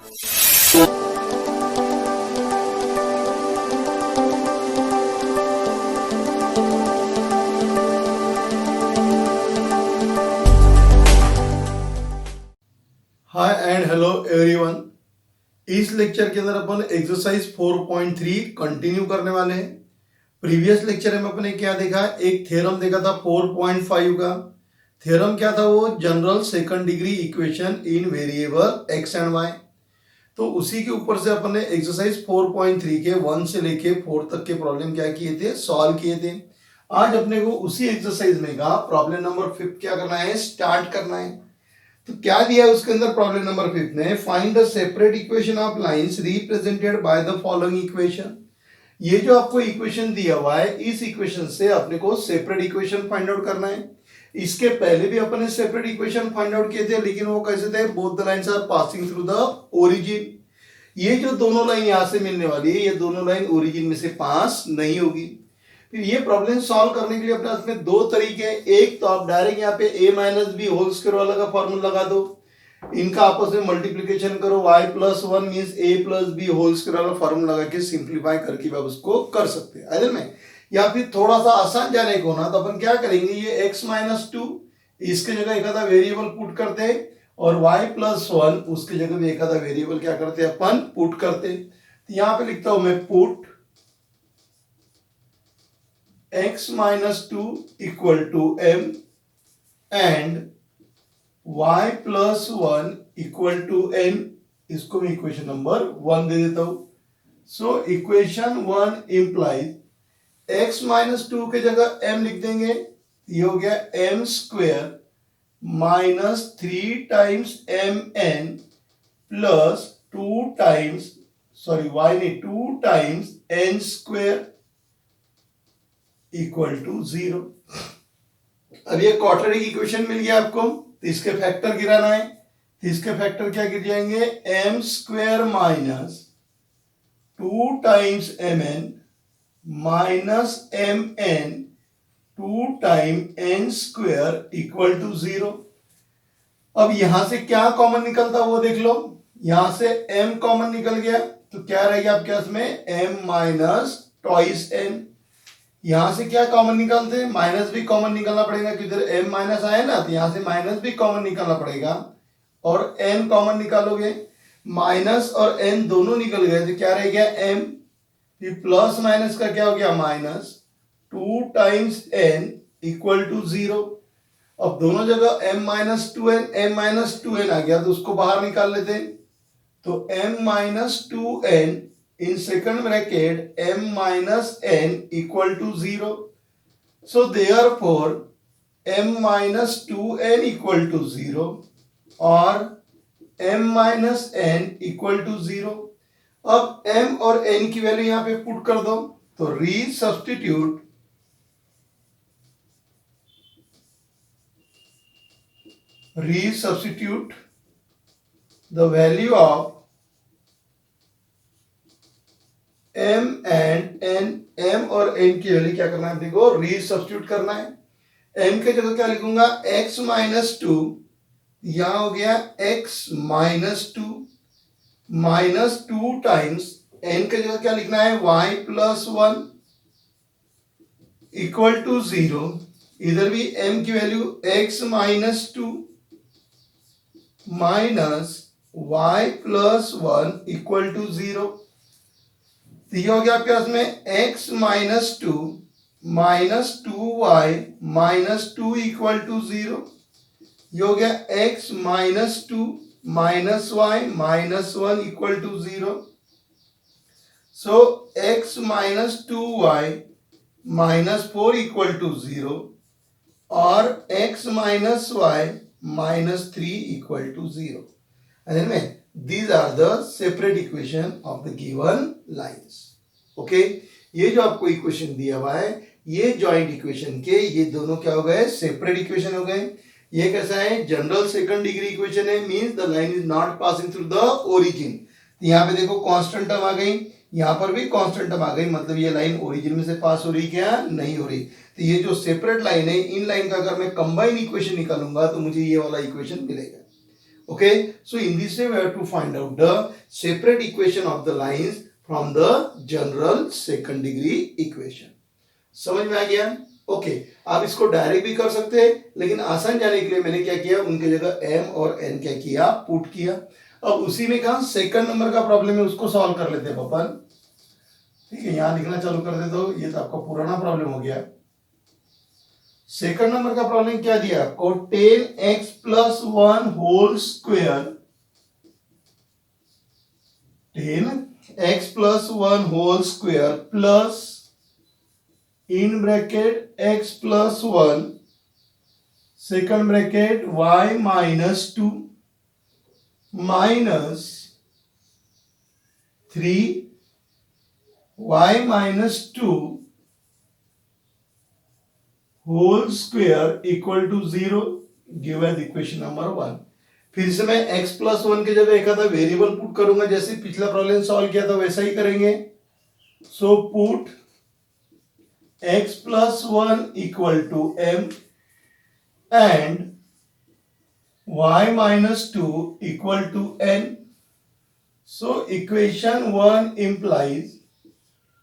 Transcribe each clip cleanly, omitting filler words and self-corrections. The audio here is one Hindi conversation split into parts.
Hi and hello everyone. इस लेक्चर के अंदर अपन एक्सरसाइज 4.3 कंटिन्यू करने वाले हैं। प्रीवियस लेक्चर में अपने क्या देखा, एक थ्योरम देखा था 4.5 का। थ्योरम क्या था वो, general second degree equation in variable x and y. तो उसी के ऊपर से अपन ने एक्सरसाइज 4.3 के 1 से लेके 4 तक के प्रॉब्लम क्या किए थे, सॉल्व किए थे। आज अपने को उसी एक्सरसाइज में का प्रॉब्लम नंबर 5 क्या करना है, स्टार्ट करना है। तो क्या दिया है उसके अंदर प्रॉब्लम नंबर 5 में, find the separate equation of lines represented by the following equation. ये जो आपको इक्वेशन दिया हुआ है, इस इक्वेशन से अपने को सेपरेट इक्वेशन फाइंड आउट करना है। इसके पहले भी अपने सेपरेट इक्वेशन फाइंड आउट किए थे, लेकिन वो कैसे थे, both the lines are passing through the origin. ये जो दोनों लाइन यहां से मिलने वाली है, ये दोनों लाइन ओरिजिन में से पास नहीं होगी। फिर ये प्रॉब्लम सॉल्व करने के लिए अपने इसमें दो तरीके हैं। एक तो आप डायरेक्ट यहाँ पे a minus B whole square वाला का फॉर्मूला लगा दो, इनका आपस में मल्टीप्लिकेशन करो, y plus 1 means a plus b whole square वाला फॉर्मूला लगा के सिंप्लीफाई करके आप उसको कर सकते हैं आइदर में। या फिर थोड़ा सा आसान जाने को ना, तो अपन क्या करेंगे, ये x माइनस 2 इसके जगह एक आधा वेरिएबल पुट करते हैं, और y प्लस 1 उसके जगह भी एक आधा वेरिएबल क्या करते हैं, अपन पुट करते हैं। तो यहाँ पे लिखता हूं मैं put x minus 2 equal to m and y plus 1 equal to n। इसको मैं इक्वेशन नंबर 1 दे देता हूं। सो इक्वेशन 1 इंप्लाइज x माइनस 2 के जगह m लिख देंगे, ये हो गया m square minus 3 times m n plus 2 times y नहीं 2 times n square equal to 0। अब ये क्वाड्रेटिक इक्वेशन मिल गया आपको, तो इसके फैक्टर गिराना है। तो इसके फैक्टर क्या गिर जाएंगे, m square minus 2 times m n minus m n 2 time n square equal to 0। अब यहां से क्या कॉमन निकलता वो देख लो, यहां से m कॉमन निकल गया, तो क्या रहेगा आपके पास में m माइनस ट्वाइस n। यहां से क्या कॉमन निकालते हैं, माइनस भी कॉमन निकालना पड़ेगा, कि इधर m माइनस आया ना, तो यहां से माइनस भी कॉमन निकालना पड़ेगा, और n कॉमन निकालोगे, माइनस और n दोनों निकल गए, तो क्या रह गया m। फिर प्लस माइनस का क्या हो गया, minus 2 times n equal to 0। अब दोनों जगह m minus 2n m minus 2n आ गया, तो उसको बाहर निकाल लेते हैं। तो m minus 2n in second bracket m minus n equal to 0. So therefore m minus 2n equal to 0 or m minus n equal to 0। अब m और n की वैल्यू यहां पे पुट कर दो, तो resubstitute the value of m and n, m और n की वैल्यू क्या करना है, देखो रीसब्स्टिट्यूट करना है। m के जगह क्या लिखूंगा, x माइनस 2, यहां हो गया x minus 2 minus 2 times n के जगह क्या लिखना है, y प्लस 1 इक्वल टू 0। इधर भी m की value x minus 2 minus y plus 1 equal to 0। तो ये हो गया आपके पास में x minus 2 minus 2y minus 2 equal to 0। ये हो गया x minus 2 minus y minus 1 equal to 0। So x minus 2y minus 4 equal to 0 और x minus y minus 3 equal to 0। में these are the separate equation of the given lines। Okay, ये जो आपको इक्वेशन दिया हुआ है, ये जॉइंट इक्वेशन के ये दोनों क्या हो गए, सेपरेट इक्वेशन हो गए। ये कैसा है, जनरल सेकंड डिग्री इक्वेशन है, means the line is not passing through the origin. यहाँ पे देखो कांस्टेंट टर्म आ गई, यहाँ पर भी कांस्टेंट टर्म आ गई, मतलब ये लाइन ओरिजिन में से पास हो रही क्या, नहीं हो रही। तो ये जो सेपरेट लाइन है, इन लाइन का अगर मैं कंबाइन इक्वेशन निकालूंगा तो मुझे ये वाला इक्वेशन मिलेगा। Okay, so in this way we have to find out the separate equation of the lines from the general second degree equation. समझ में आ गया? ओके, आप इसको डायरेक्ट भी कर सकते हैं, लेकिन आसान जाने के लिए मैंने क्या किया, उनकी जगह m और n क्या किया, पुट किया। अब उसी में कहा सेकंड नंबर का प्रॉब्लम है, उसको सॉल्व कर लेते हैं अपन। ठीक है, यहां लिखना चालू कर दे, तो ये तो आपका पुराना प्रॉब्लम हो गया। सेकंड नंबर का प्रॉब्लम क्या दिया आपको, 10x plus 1 whole square, 10x plus 1 whole square plus in bracket x plus 1 second bracket y minus 2 minus 3y minus 2 whole square equal to 0 give as equation number 1। फिर से मैं x प्लस 1 की जगह एक आधा वेरिएबल पुट करूंगा, जैसे पिछला प्रॉब्लम सॉल्व किया था वैसा ही करेंगे। So put x plus 1 equal to m and y minus 2 equal to n. So equation 1 implies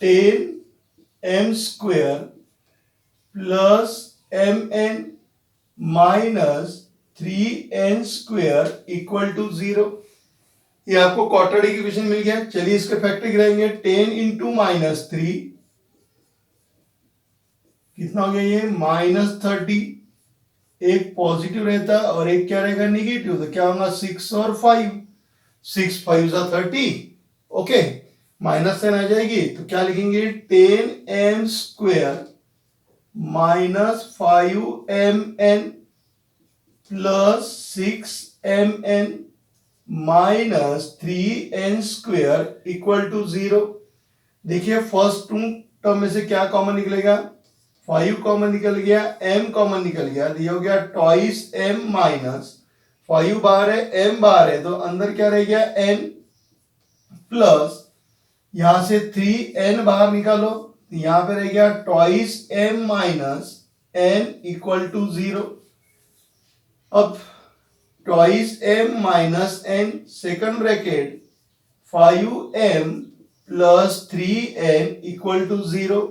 10m square plus mn minus 3n square equal to 0. ये आपको क्वाड्रेटिक इक्वेशन मिल गया। चलिए इसके फैक्टर गिराएंगे। 10 इंटू माइनस 3 कितना हो गया, ये -30। एक पॉजिटिव रहता और एक क्या रहेगा, निगेटिव, तो क्या होगा 6 और 5, 6 5 30। ओके, माइनस साइन आ जाएगी तो क्या लिखेंगे, 10m square minus 5mn plus 6mn minus 3n square equal to 0। देखिए फर्स्ट टर्म में से क्या कॉमन निकलेगा, 5 कॉमन निकल गया, m कॉमन निकल गया, ये हो गया ट्वाइस m माइनस 5 बाहर है, m बाहर है, तो अंदर क्या रह गया n प्लस यहां से 3n बाहर निकालो, तो यहां पे रह गया twice m minus n equal to 0। अब twice m minus n second bracket 5m plus 3n equal to 0।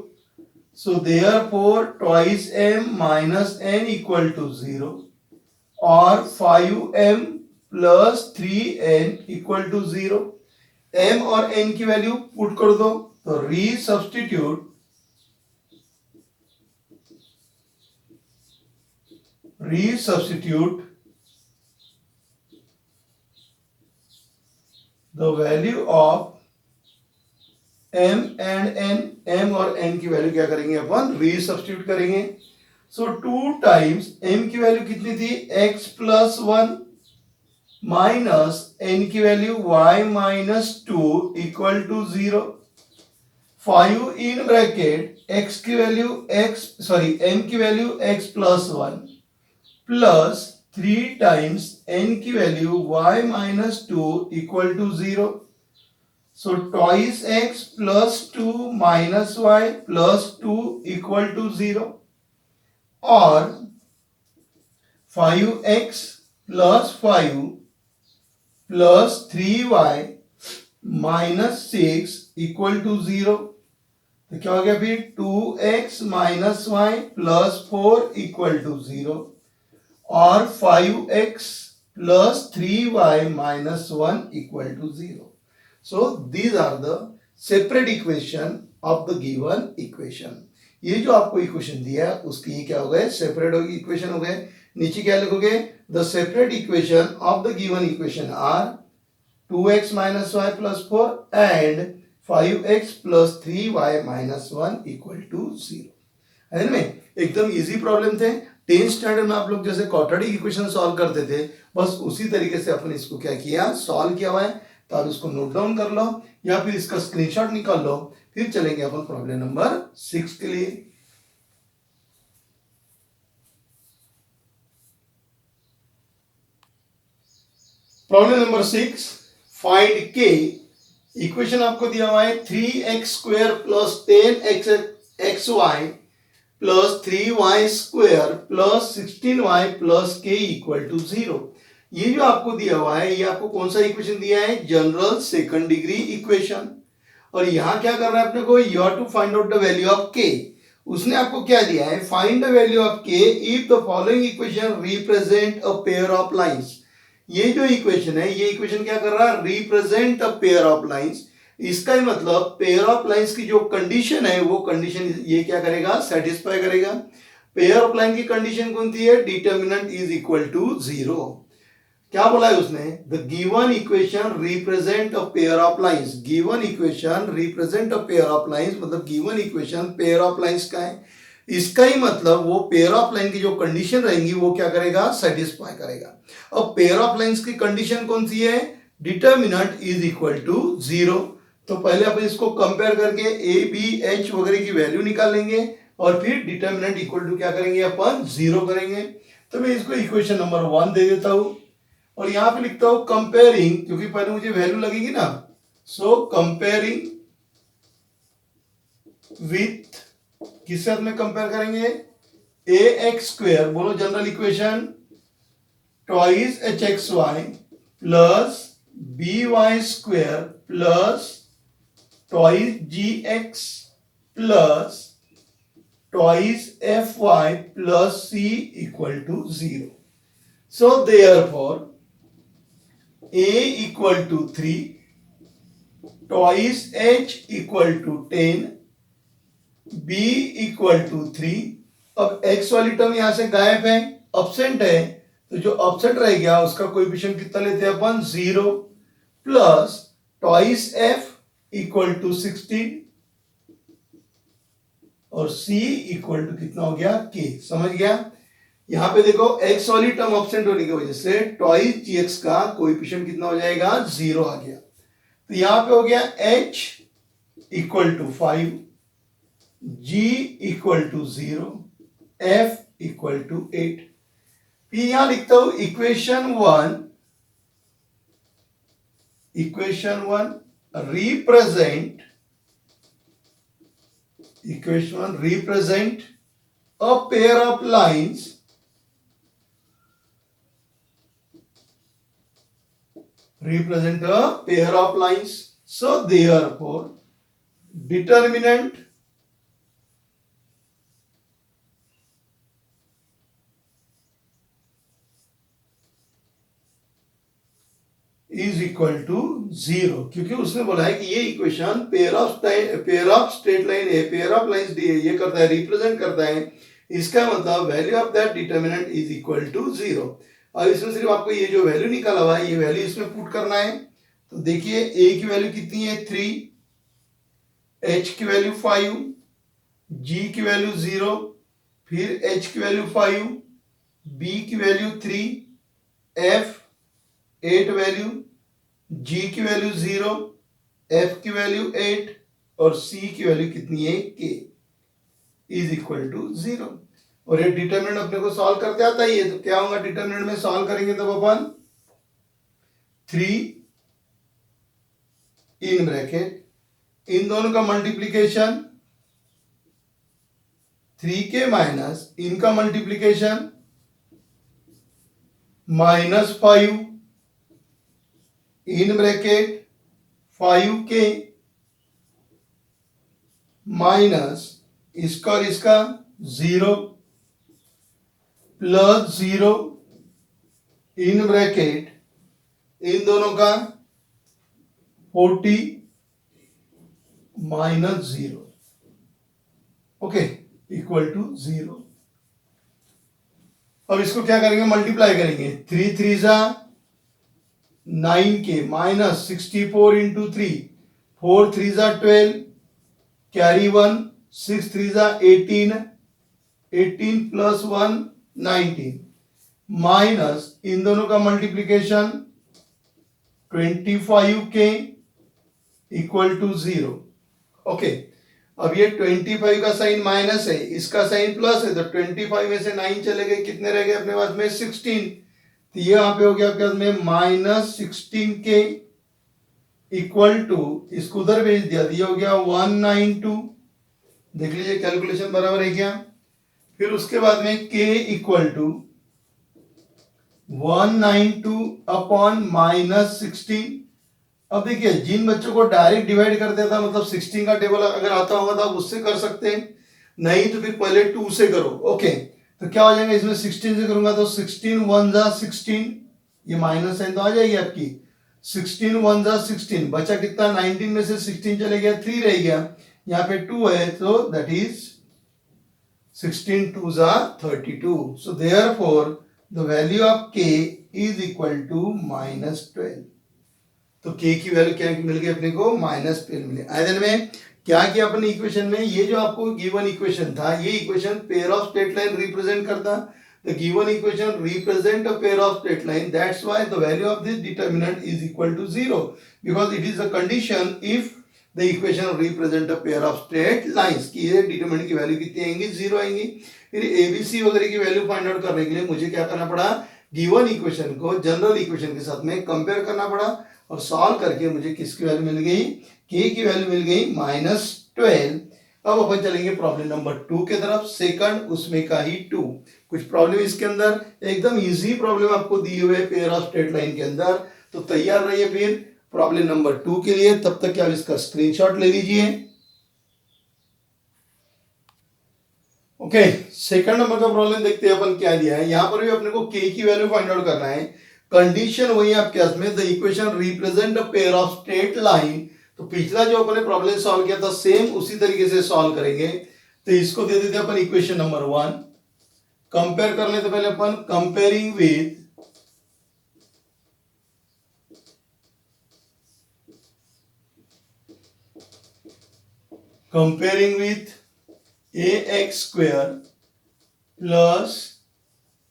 So therefore twice m minus n equal to 0 or 5m plus 3n equal to 0। m और n की वैल्यू पुट कर दो, तो resubstitute the value of m and n, m और n की वैल्यू क्या करेंगे अपन, रीसब्स्टिट्यूट करेंगे। सो 2 टाइम्स m की वैल्यू कितनी थी, x प्लस 1 माइनस n की value y minus 2 equal to 0। 5 in bracket x की वैल्यू m की value x plus 1 plus 3 times n की value y minus 2 equal to 0। So twice x plus 2 minus y plus 2 equal to 0 or 5x plus 5 plus 3y minus 6 equal to 0। तो क्या हो गया फिर 2x minus y plus 4 equal to 0 और 5x plus 3y minus 1 equal to 0। So these are the separate equation of the given equation। ये जो आपको इक्वेशन दिया है उसकी ये क्या हो गए, सेपरेट इक्वेशन हो गए। नीचे क्या लिखोगे, the separate equation of the given equation are 2x minus y plus 4 and 5x plus 3y minus 1 equal to 0। है ना, एकदम इजी प्रॉब्लम थे। 10th स्टैंडर्ड में आप लोग जैसे क्वाड्रेटिक इक्वेशन सॉल्व करते थे, बस उसी तरीके से अपन इसको क्या किया, सॉल्व किया हुआ है। तो आप इसको नोट डाउन कर लो या फिर इसका स्क्रीनशॉट निकाल लो, फिर चलेंगे अपन प्रॉब्लम नंबर 6 के लिए। Problem number 6, find k. Equation आपको दिया हुआ है 3x square plus 10xy plus 3y square plus 16y plus k equal to 0। ये जो आपको दिया हुआ है, ये आपको कौन सा इक्वेशन दिया है? General second degree equation. और यहां क्या कर रहा है अपने को? You have to find out the value of k. उसने आपको क्या दिया है? Find the value of k if the following equation represent a pair of lines. ये जो इक्वेशन है, ये इक्वेशन क्या कर रहा है? Represent a pair of lines. इसका ही मतलब पेयर ऑफ लाइंस की जो कंडीशन है, वो कंडीशन ये क्या करेगा? सेटिस्फाई करेगा। पेयर ऑफ लाइन की कंडीशन कौन सी है? Determinant is equal to 0। क्या बोला है उसने? The given equation represent a pair of lines. Given equation represent a pair of lines, मतलब given equation pair of lines का है। इसका ही मतलब वो पेयर ऑफ लाइन की जो कंडीशन रहेंगी वो क्या करेगा? सेटिस्फाई करेगा। अब पेयर ऑफ लाइंस की कंडीशन कौन सी है? Determinant is equal to 0। तो पहले अपन इसको कंपेयर करके ए बी एच वगैरह की वैल्यू निकालेंगे और फिर डिटर्मिनेंट इक्वल टू क्या करेंगे? अपन 0 करेंगे। तो मैं इसको इक्वेशन नंबर 1 दे देता हूं और यहां पे लिखता हूं कंपेयरिंग, क्योंकि पहले मुझे वैल्यू लगेगी ना। सो कंपेयरिंग विथ, किस साथ में कंपेयर करेंगे? ए एक्स स्क्वायर, बोलो general equation, twice h x y plus b y square plus twice g x plus twice f y plus c equal to 0. So therefore a equal to 3, twice h equal to 10, b equal to 3. अब x वाली टर्म यहां से गायब है, अब्सेंट है, तो जो अब्सेंट रह गया उसका कोएफिशिएंट कितना लेते हैं अपन? 0 plus twice f equal to 16 और c इक्वल टू कितना हो गया? k। समझ गया? यहां पे देखो x वाली टर्म एब्सेंट होने की वजह से ट्वाइस gx का कोएफिशिएंट कितना हो जाएगा? 0 आ गया। तो यहां पे हो गया h equal to 5, g equal to 0, f equal to 8। फिर यहां लिखता हूं equation 1 represent a pair of lines represent a pair of lines. So therefore determinant is equal to 0, क्योंकि उसने बोला है कि ये equation pair of straight line है, पेयर ऑफ लाइंस ये करता है, रिप्रेजेंट करता है। इसका मतलब value of that determinant is equal to 0। और इसमें सिर्फ आपको ये जो वैल्यू निकाला हुआ है, ये वैल्यू इसमें पुट करना है। तो देखिए a की वैल्यू कितनी है? 3, h की वैल्यू 5, g की वैल्यू 0, फिर h की वैल्यू 5, b की वैल्यू 3, f 8 वैल्यू, g की वैल्यू 0, f की वैल्यू 8 और c की वैल्यू कितनी है? k is equal to 0। और ये डिटर्मिनेंट अपने को सॉल्व करते आता ही है। तो क्या होगा डिटर्मिनेंट में सॉल्व करेंगे तब अपन 3 इन ब्रैकेट, इन दोनों का मल्टीप्लीकेशन 3k माइनस इनका multiplication -5 in bracket 5k minus इसका और इसका 0 प्लस 0 इन ब्रैकेट इन दोनों का 40 माइनस 0, ओके, इक्वल टू 0। अब इसको क्या करेंगे? मल्टीप्लाई करेंगे। 3 3 जा 9k माइनस 64 इंटू 3, 4 3 जा 12, कैरी 1, 6 3 जा 18, 18 प्लस 1 19 माइनस इन दोनों का multiplication 25k equal to 0, okay. अब ये 25 का साइन माइनस है, इसका साइन प्लस है, तो 25 में से 9 चले गए, कितने रह गए अपने पास में? 16। तो ये यहां पे हो गया आपके पास में -16k इक्वल टू, इसको उधर भेज दिया, ये हो गया 192। देख लीजिए कैलकुलेशन बराबर है क्या? फिर उसके बाद में k equal to 192 upon minus 16। अब देखिए जिन बच्चों को डायरेक्ट डिवाइड कर देता मतलब 16 का टेबल अगर आता होगा तो आप उससे कर सकते हैं, नहीं तो फिर पहले 2 से करो। ओके, तो क्या हो जाएगा इसमें 16 से करूंगा तो 16 1 जा 16, ये माइनस साइन तो आ जाएगी आपकी। 16 1 जा 16, बचा कितना 19 में से 16 चले गया 3 रह गया, यहाँ पे 2 है तो दैट इज 16 2 जा 32। So therefore the value of k is equal to -12। तो k की वैल्यू क्या मिल गई अपने को -12 मिले। आयदन में क्या किया अपने इक्वेशन में, ये जो आपको गिवन इक्वेशन था ये equation pair of straight line represent करता। The given equation represent a pair of straight line. That's why the value of this determinant is equal to 0 because it is a condition if the equation represent a pair of straight lines कि ये determinant की वैल्यू कितनी आएंगी 0 आएंगी। फिर ABC वगैरह की वैल्यू फाइंड आउट करने के लिए मुझे क्या करना पड़ा, गिवन इक्वेशन को जनरल इक्वेशन के साथ में कंपेयर करना पड़ा और सॉल्व करके मुझे किसकी वैल्यू मिल गई, k की वैल्यू मिल गई -12। अब अपन चलेंगे प्रॉब्लम नंबर 2 के तरफ, सेकंड उसमें का ही 2। कुछ प्रॉब्लम इसके अंदर एकदम इजी प्रॉब्लम आपको दी हुए पेयर ऑफ स्ट्रेट लाइन के अंदर, तो तैयार रहिए फिर प्रॉब्लम नंबर 2 के लिए। तब तक क्या आप इसका स्क्रीनशॉट ले लीजिए। ओके, सेकंड नंबर का प्रॉब्लम देखते हैं अपन क्या दिया है। यहां पर भी अपने को k की वैल्यू फाइंड आउट करना है। कंडीशन वही है आपके पास में, the equation represent a pair of straight line. तो पिछला जो अपने प्रॉब्लम सॉल्व किया था सेम उसी तरीके से सॉल्व करेंगे। तो इसको दे देते अपन इक्वेशन नंबर 1, कंपेयर कर लेते पहले अपन, comparing with ax square plus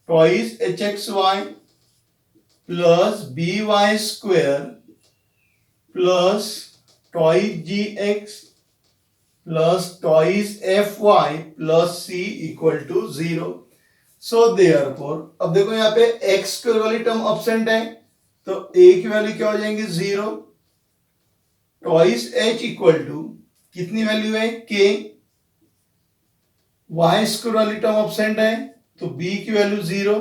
twice hxy plus by square plus twice gx plus twice fy plus c equal to 0। So therefore अब देखो यहाँ पे x स्क्वायर वाली टर्म एब्सेंट है तो a की वैल्यू क्या हो जाएंगी 0, twice h इक्वल टू कितनी वैल्यू है k, y स्क्वायर वाली टर्म एब्सेंट है तो b की value 0,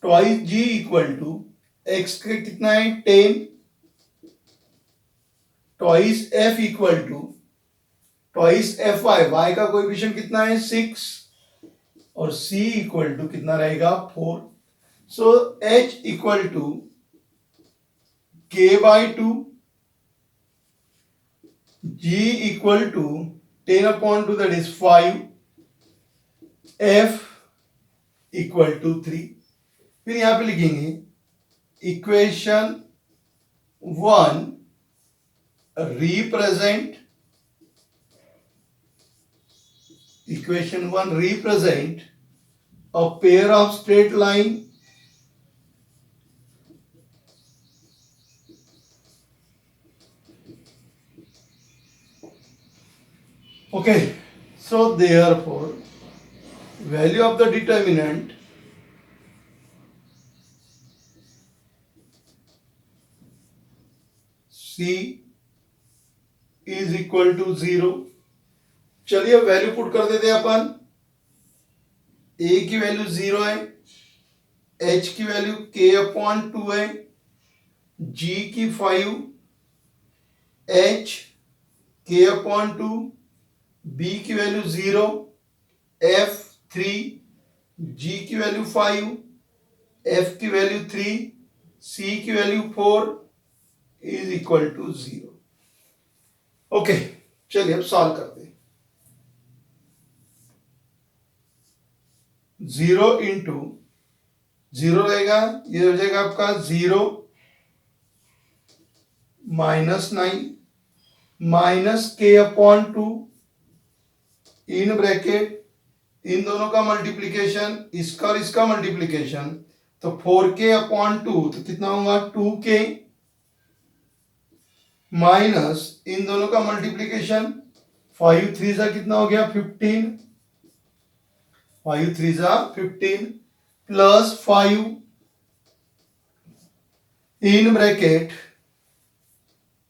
twice g equal to x का कितना है 10, twice f equal to twice fy, y का कोएफिशिएंट कितना है 6 और c इक्वल टू कितना रहेगा 4। So h equal to k by 2, g equal to 10/2 that is 5, f equal to 3। फिर यहां पे लिखेंगे equation 1 represent, equation 1 represent a pair of straight line okay, so therefore value of the determinant c is equal to 0। चलिए वैल्यू पुट कर देते हैं अपन, a की वैल्यू 0 है, h की वैल्यू k/2 है, g की 5, h k/2, b की वैल्यू 0, f 3, g की वैल्यू 5, f की वैल्यू 3, c की value 4 is equal to 0। Okay, चलिए अब सॉल्व करते हैं। 0 इंटू 0 रहेगा, ये हो जाएगा आपका 0 -9 माइनस k/2 इन ब्रैकेट, इन दोनों का मल्टीप्लीकेशन, इसका और इसका मल्टीप्लीकेशन, तो 4k/2 तो कितना होगा 2k माइनस इन दोनों का मल्टीप्लीकेशन, 5 3 जा कितना हो गया 15, 5 3 जा 15 प्लस 5 इन ब्रैकेट,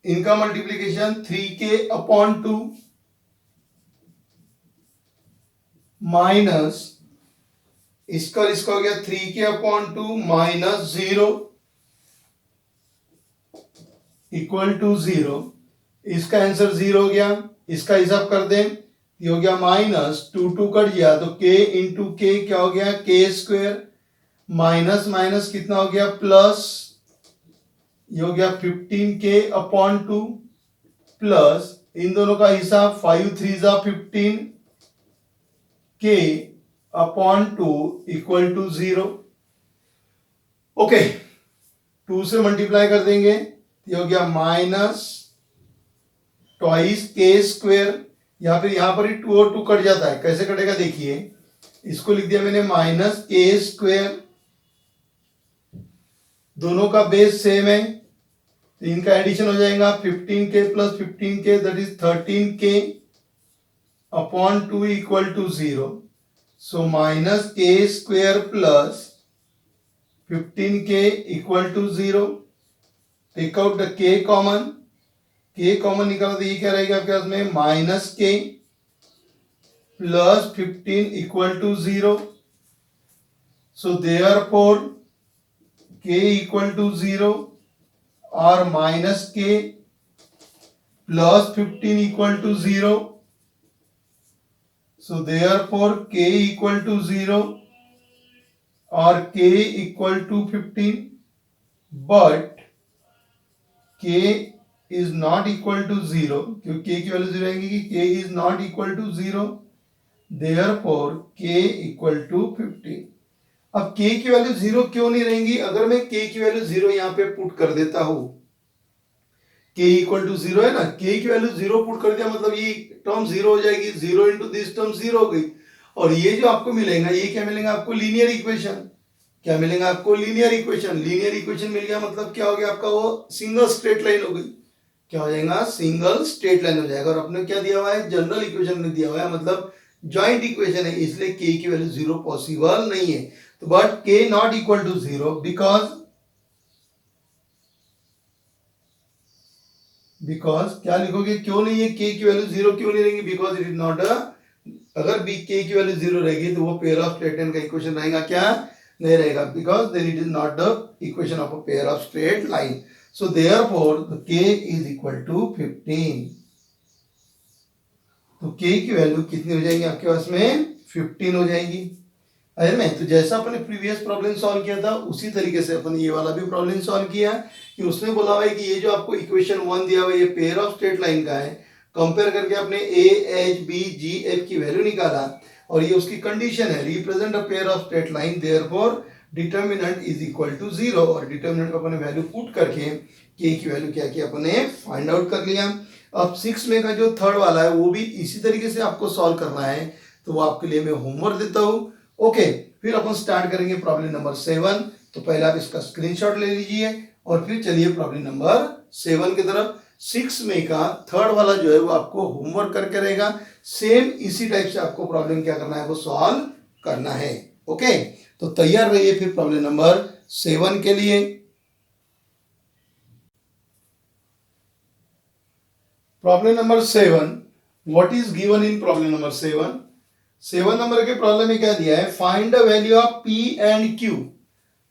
इनका मल्टीप्लीकेशन 3k/2 माइनस इसका इसका हो गया 3k/2 माइनस 0 इक्वल टू 0। इसका आंसर 0 हो गया। इसका हिसाब कर दें, ये हो गया माइनस 2 कट गया तो k इंटू के क्या हो गया k², माइनस माइनस कितना हो गया प्लस, ये हो गया 15k/2 प्लस इन दोनों का हिसाब 5 3 15 k/2 इक्वल टू 0। ओके, 2 से मल्टीप्लाई कर देंगे, ये हो गया माइनस ट्वाइस k², या फिर यहां पर ही 2 और 2 कट जाता है, कैसे कटेगा देखिए, इसको लिख दिया मैंने माइनस k², दोनों का बेस सेम है तो इनका एडिशन हो जाएगा 15k plus 15k that is 13k/2 equal to 0। So minus k² plus 15k equal to 0। Take out the k common, k common निकाला तो ये क्या रहेगा आपके पास में minus k plus 15 equal to 0। So therefore k equal to 0 और minus k plus 15 equal to 0। So therefore k equal to 0 और k equal to 15, but k is not equal to 0, क्योंकि k की वैल्यू 0 आएगी कि k is not equal to 0, therefore k equal to 15। अब k की वैल्यू 0 क्यों नहीं रहेंगी? अगर मैं k की वैल्यू 0 यहां पे पुट कर देता हूं, k इक्वल टू 0 है ना, k की वैल्यू 0 पुट कर दिया मतलब ये टर्म 0 हो जाएगी, 0 इंटू दिस टर्म 0 हो गई, और ये जो आपको मिलेगा ये क्या मिलेगा आपको लीनियर इक्वेशन। क्या मिलेगा आपको? Linear equation. लीनियर इक्वेशन मिल गया मतलब क्या हो गया आपका, वो सिंगल स्ट्रेट लाइन हो गई। क्या हो जाएगा? सिंगल स्ट्रेट लाइन हो जाएगा। और अपने क्या दिया हुआ है? जनरल इक्वेशन में दिया हुआ है, मतलब जॉइंट इक्वेशन है, इसलिए k की वैल्यू 0 पॉसिबल नहीं है। तो but k not equal to 0 because क्या लिखोगे? क्यों नहीं है k की वैल्यू 0 क्यों नहीं रहेगी? Because it is not a, अगर b k की वैल्यू 0 रहेगी तो वो पेयर ऑफ स्ट्रेट लाइन का इक्वेशन रहेगा क्या? नहीं रहेगा, because then it is not the equation of a pair of straight line. So therefore k is equal to 15। तो k की वैल्यू कितनी हो जाएगी आपके पास में? 15 हो जाएगी। है ना? तो जैसा अपने प्रीवियस प्रॉब्लम सॉल्व किया था उसी तरीके से अपन ये वाला भी प्रॉब्लम सॉल्व किया कि उसने बोला हुआ है कि ये जो आपको इक्वेशन 1 दिया हुआ है ये पेयर ऑफ स्ट्रेट लाइन का है, कंपेयर करके आपने a h b g f की वैल्यू निकाला और ये उसकी कंडीशन है, represent a pair of straight line, therefore determinant is equal to 0, और डिटरमिनेंट अपने वैल्यू पुट करके k की वैल्यू क्या की अपने फाइंड आउट कर लिया। अब 6 में का जो थर्ड वाला है वो भी इसी तरीके से आपको सॉल्व करना है, तो वो आपके लिए मैं होमवर्क देता हूं। ओके, फिर अपन स्टार्ट करेंगे प्रॉब्लम नंबर 7। तो पहले आप इसका स्क्रीनशॉट ले लीजिए और फिर चलिए प्रॉब्लम नंबर 7 की तरफ। 6 में का थर्ड वाला जो है वो आपको होमवर्क करके रहेगा, सेम इसी टाइप से आपको प्रॉब्लम क्या करना है वो सॉल्व करना है। ओके, तो तैयार रहिए फिर प्रॉब्लम नंबर 7 के लिए। Problem number 7, what is given in problem number 7? 7 number के प्रॉब्लम में क्या दिया है? Find the value of p and q।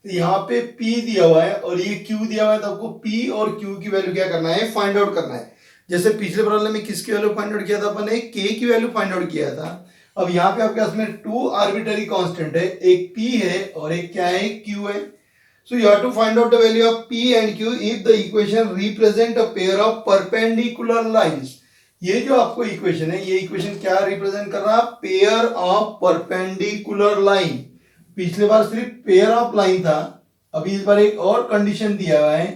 तो यहाँ पे p दिया हुआ है और ये q दिया हुआ है, तो आपको p और q की वैल्यू क्या करना है? फाइंड आउट करना है। जैसे पिछले प्रॉब्लम में किसकी वैल्यू फाइंड आउट किया था अपन ने? k की वैल्यू फाइंड आउट किया था। अब यहाँ पे आपके पास में 2 आर्बिट्ररी कांस्टेंट है, एक p है और एक क्या है? q है। So you have to find out the value of p and q if the equation represent a pair of perpendicular lines। ये जो आपको इक्वेशन है, ये इक्वेशन क्या रिप्रेजेंट कर रहा है? Pair of perpendicular line. पिछले बार सिर्फ पेयर ऑफ लाइन था, अभी इस बार एक और कंडीशन दिया हुआ है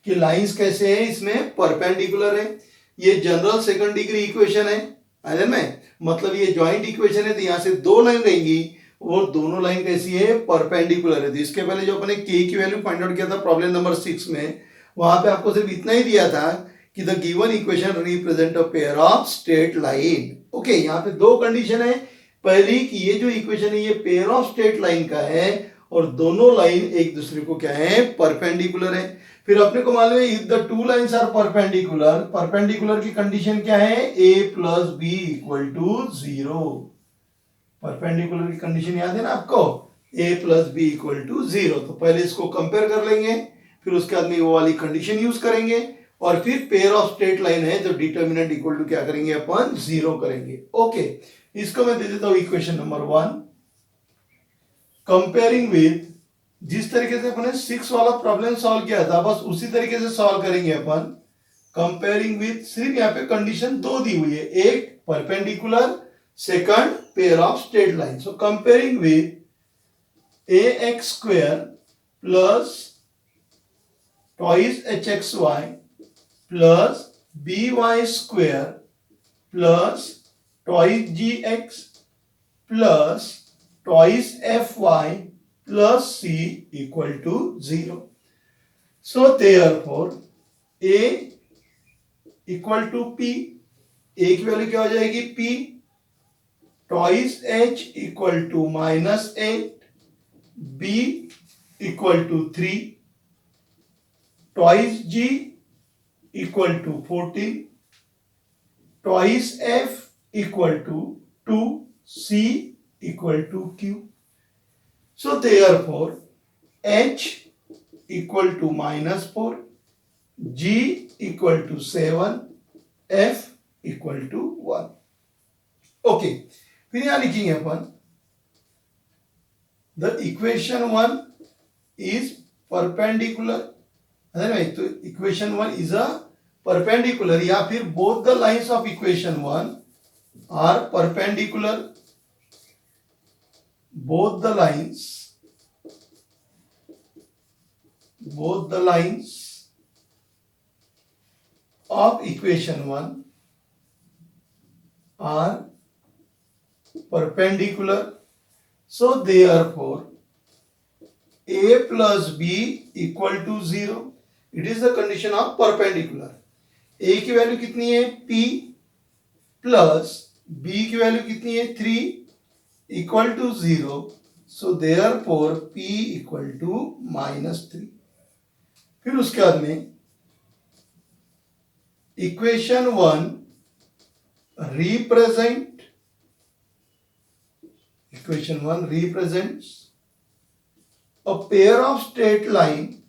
कि लाइंस कैसे है? इसमें परपेंडिकुलर है। ये जनरल सेकंड डिग्री इक्वेशन है में, मतलब ये जॉइंट इक्वेशन है, तो यहां से 2 लाइन रहेंगी और दोनों लाइन कैसी है? परपेंडिकुलर है। तो इसके पहले जो अपने k की वैल्यू फाइंड आउट किया था प्रॉब्लम नंबर 6 में, वहां पे आपको सिर्फ इतना ही दिया था कि the given equation represent a pair of straight line. Okay, यहाँ पे 2 कंडीशन है। पहली कि ये जो इक्वेशन है ये पेयर ऑफ स्ट्रेट लाइन का है और दोनों लाइन एक दूसरे को क्या है? परपेंडिकुलर है। फिर अपने को मालूम है if the 2 lines are perpendicular, perpendicular की कंडीशन क्या है? a plus B equal to 0। Perpendicular की कंडीशन याद है ना आपको? a plus B equal to 0। तो पहले इसको कंपेयर कर लेंगे, फिर उसके बाद में वो वाली कंडीशन यूज करेंगे, और फिर पेयर ऑफ स्ट्रेट लाइन है तो डिटर्मिनेंट इक्वल टू क्या करेंगे अपन 0 करेंगे। ओके, इसको मैं दे देता हूं इक्वेशन नंबर 1। कंपेयरिंग विद, जिस तरीके से अपने 6 वाला प्रॉब्लम सॉल्व किया था बस उसी तरीके से सॉल्व करेंगे अपन। कंपेयरिंग विद, सिर्फ यहाँ पे कंडीशन दो दी हुई है, एक perpendicular, second pair of straight line. So comparing with ax square plus twice hxy plus by square plus twice gx plus twice fy plus c equal to 0. So therefore a equal to p, a की वैल्यू क्या हो जाएगी p, twice h equal to minus 8, b equal to 3, twice g equal to 14, twice f equal to 2, c equal to q. So therefore h equal to minus 4, g equal to 7, f equal to 1. Okay, फिर यहां लिखेंगे अपन the equation 1 is perpendicular, है ना। तो equation 1 is a perpendicular, या फिर both the lines of equation 1 are perpendicular, both the lines of equation 1 are perpendicular. So therefore a plus b equal to 0. It is the condition of perpendicular. a की वैल्यू कितनी है p, प्लस b की वैल्यू कितनी है 3, equal to 0. So therefore p equal to -3. फिर उसके बाद में equation 1 represents a pair of straight line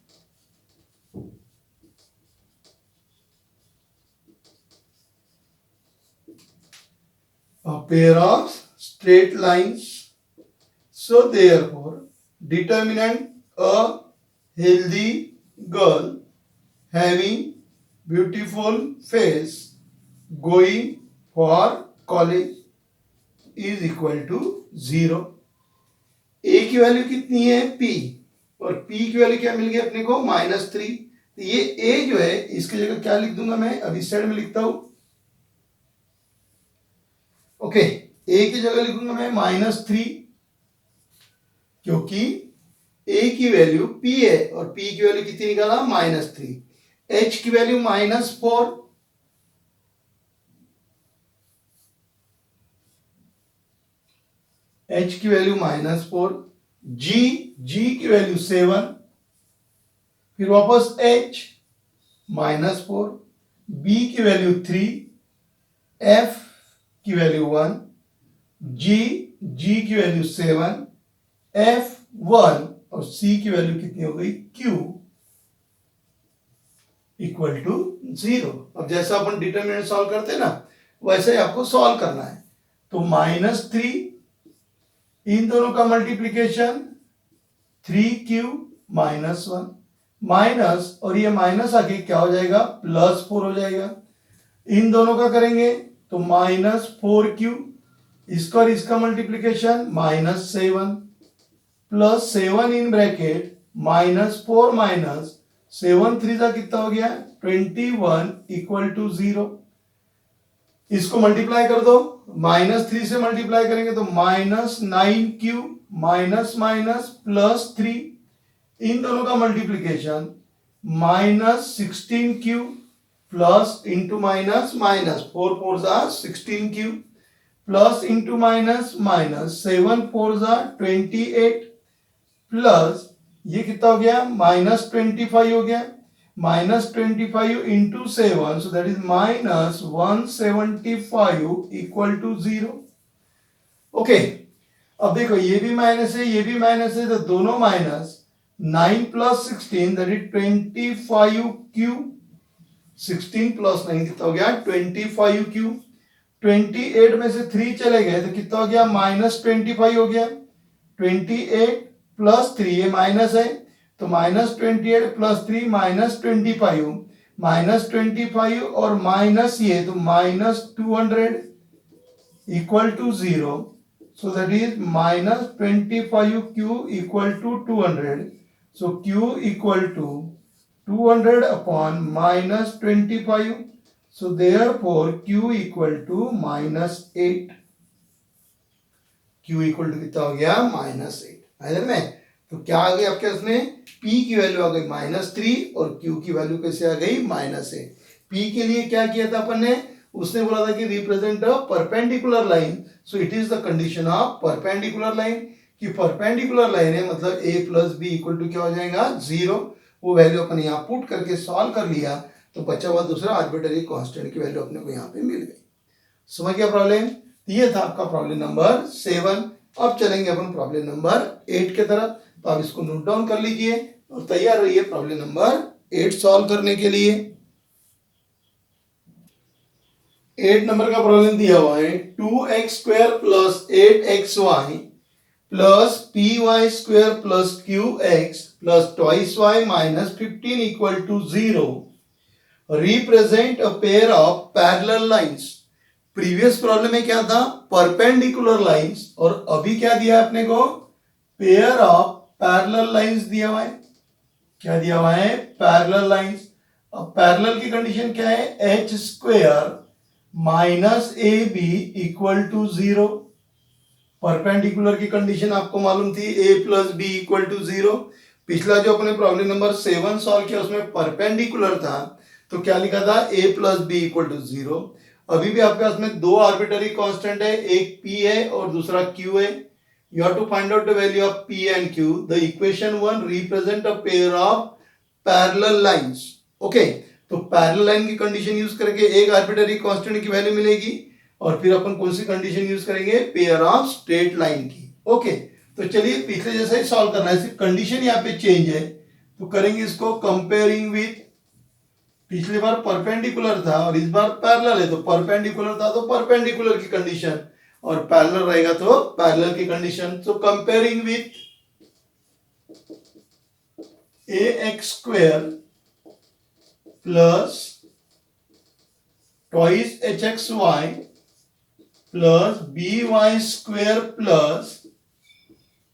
lines. So therefore determinant a healthy girl having beautiful face going for college is equal to 0. a की वैल्यू कितनी है p, और p की वैल्यू क्या मिल गई अपने को -3. तो ये a जो है इसकी जगह क्या लिख दूंगा मैं, अब इस साइड में लिखता हूं। ओके, a की जगह लिखूंगा मैं -3, क्योंकि a की वैल्यू p है और p की वैल्यू कितनी निकाला -3, h की वैल्यू -4, h की वैल्यू -4, g की वैल्यू 7, फिर वापस h -4, b की वैल्यू 3, f की वैल्यू 1, g की वैल्यू 7, f 1, और c की वैल्यू कितनी हो गई q इक्वल टू 0. अब जैसा अपन डिटरमिनेंट सॉल्व करते हैं ना वैसे ही आपको सॉल्व करना है। तो -3, इन दोनों का मल्टीप्लीकेशन 3q -1 माइनस, और ये माइनस आके क्या हो जाएगा +4 हो जाएगा। इन दोनों का करेंगे तो -4q, इसका और इसका multiplication -7 plus 7 in bracket -4 minus 7 3 का कितना हो गया 21 इक्वल टू 0। इसको मल्टीप्लाई कर दो, -3 से मल्टीप्लाई करेंगे तो -9q +3, इन दोनों का multiplication -16q plus into minus minus 4 4 16q plus into minus minus 7 4 28 plus ये कितना हो गया -25 हो गया, -25 into 7, so that is -175 equal to 0। Okay, अब देखो ये भी माइनस है, ये भी माइनस है, तो दोनों minus. 9 plus 16 that is 25 Q. 16 plus 9 कितना हो गया? 25 क्यू। 28 में से 3 चले गए तो कितना हो गया? -25 हो गया। 28 प्लस 3, ये माइनस है तो -28 प्लस 3 -25, -25 और माइनस ये तो -200 equal to 0। So that is -25q equal to 200. So q equal to 200 upon -25. So therefore q equal to -8. q equal to कितना हो गया? -8। है ना? तो क्या आ गई आपके उसमें? p की वैल्यू आ गई -3 और q की वैल्यू कैसे आ गई? -8। p के लिए क्या किया था अपन ने? उसने बोला था कि represent a perpendicular line. So it is the condition of perpendicular line कि परपेंडिकुलर लाइन है, मतलब a plus B equal to क्या हो जाएगा? 0। वो वैल्यू अपन यहाँ पुट करके सॉल्व कर लिया तो बचा हुआ दूसरा आर्बिट्ररी कांस्टेंट की वैल्यू अपने को यहाँ पे मिल गई। समझ गया प्रॉब्लम? ये था आपका प्रॉब्लम नंबर 7। अब चलेंगे अपन प्रॉब्लम नंबर 8 के तरफ। तो आप इसको नोट डाउन कर लीजिए और तैयार रहिए प्रॉब्लम नंबर 8 सॉल्व करने के लिए। 8 नंबर का प्रॉब्लम दिया हुआ है 2x² plus 8xy plus py² plus qx plus twice y minus 15 equal to 0 represent a pair of parallel lines. Previous problem में क्या था? परपेंडिकुलर लाइंस, और अभी क्या दिया अपने को? पेयर ऑफ पैरेलल लाइंस दिया हुआ है। क्या दिया हुआ है? Parallel lines. अब पैरेलल की कंडीशन क्या है? h² minus A B equal to 0। Perpendicular की कंडीशन आपको मालूम थी a plus B equal to 0। पिछला जो अपने प्रॉब्लम नंबर 7 सॉल्व किया उसमें परपेंडिकुलर था तो क्या लिखा था? a plus B equal to 0। अभी भी आपके पास में दो आर्बिट्ररी कांस्टेंट है, एक p है और दूसरा q है। You have to find out the value of p and q। The equation 1 represent a pair of parallel lines. Okay, तो पैरेलल लाइन की कंडीशन यूज करके एक आर्बिट्ररी कांस्टेंट की वैल्यू मिलेगी और फिर अपन कौन सी कंडीशन यूज करेंगे? पेयर ऑफ स्ट्रेट लाइन की। ओके, तो चलिए पिछले जैसा ही सॉल्व करना है, सिर्फ कंडीशन यहाँ पे चेंज है। तो करेंगे इसको कंपेयरिंग विथ, पिछली बार परपेंडिकुलर था और इस बार पैरेलल है, तो परपेंडिकुलर था तो परपेंडिकुलर की कंडीशन और पैरेलल रहेगा तो पैरेलल की कंडीशन। तो comparing with ax² plus twice hxy plus by² plus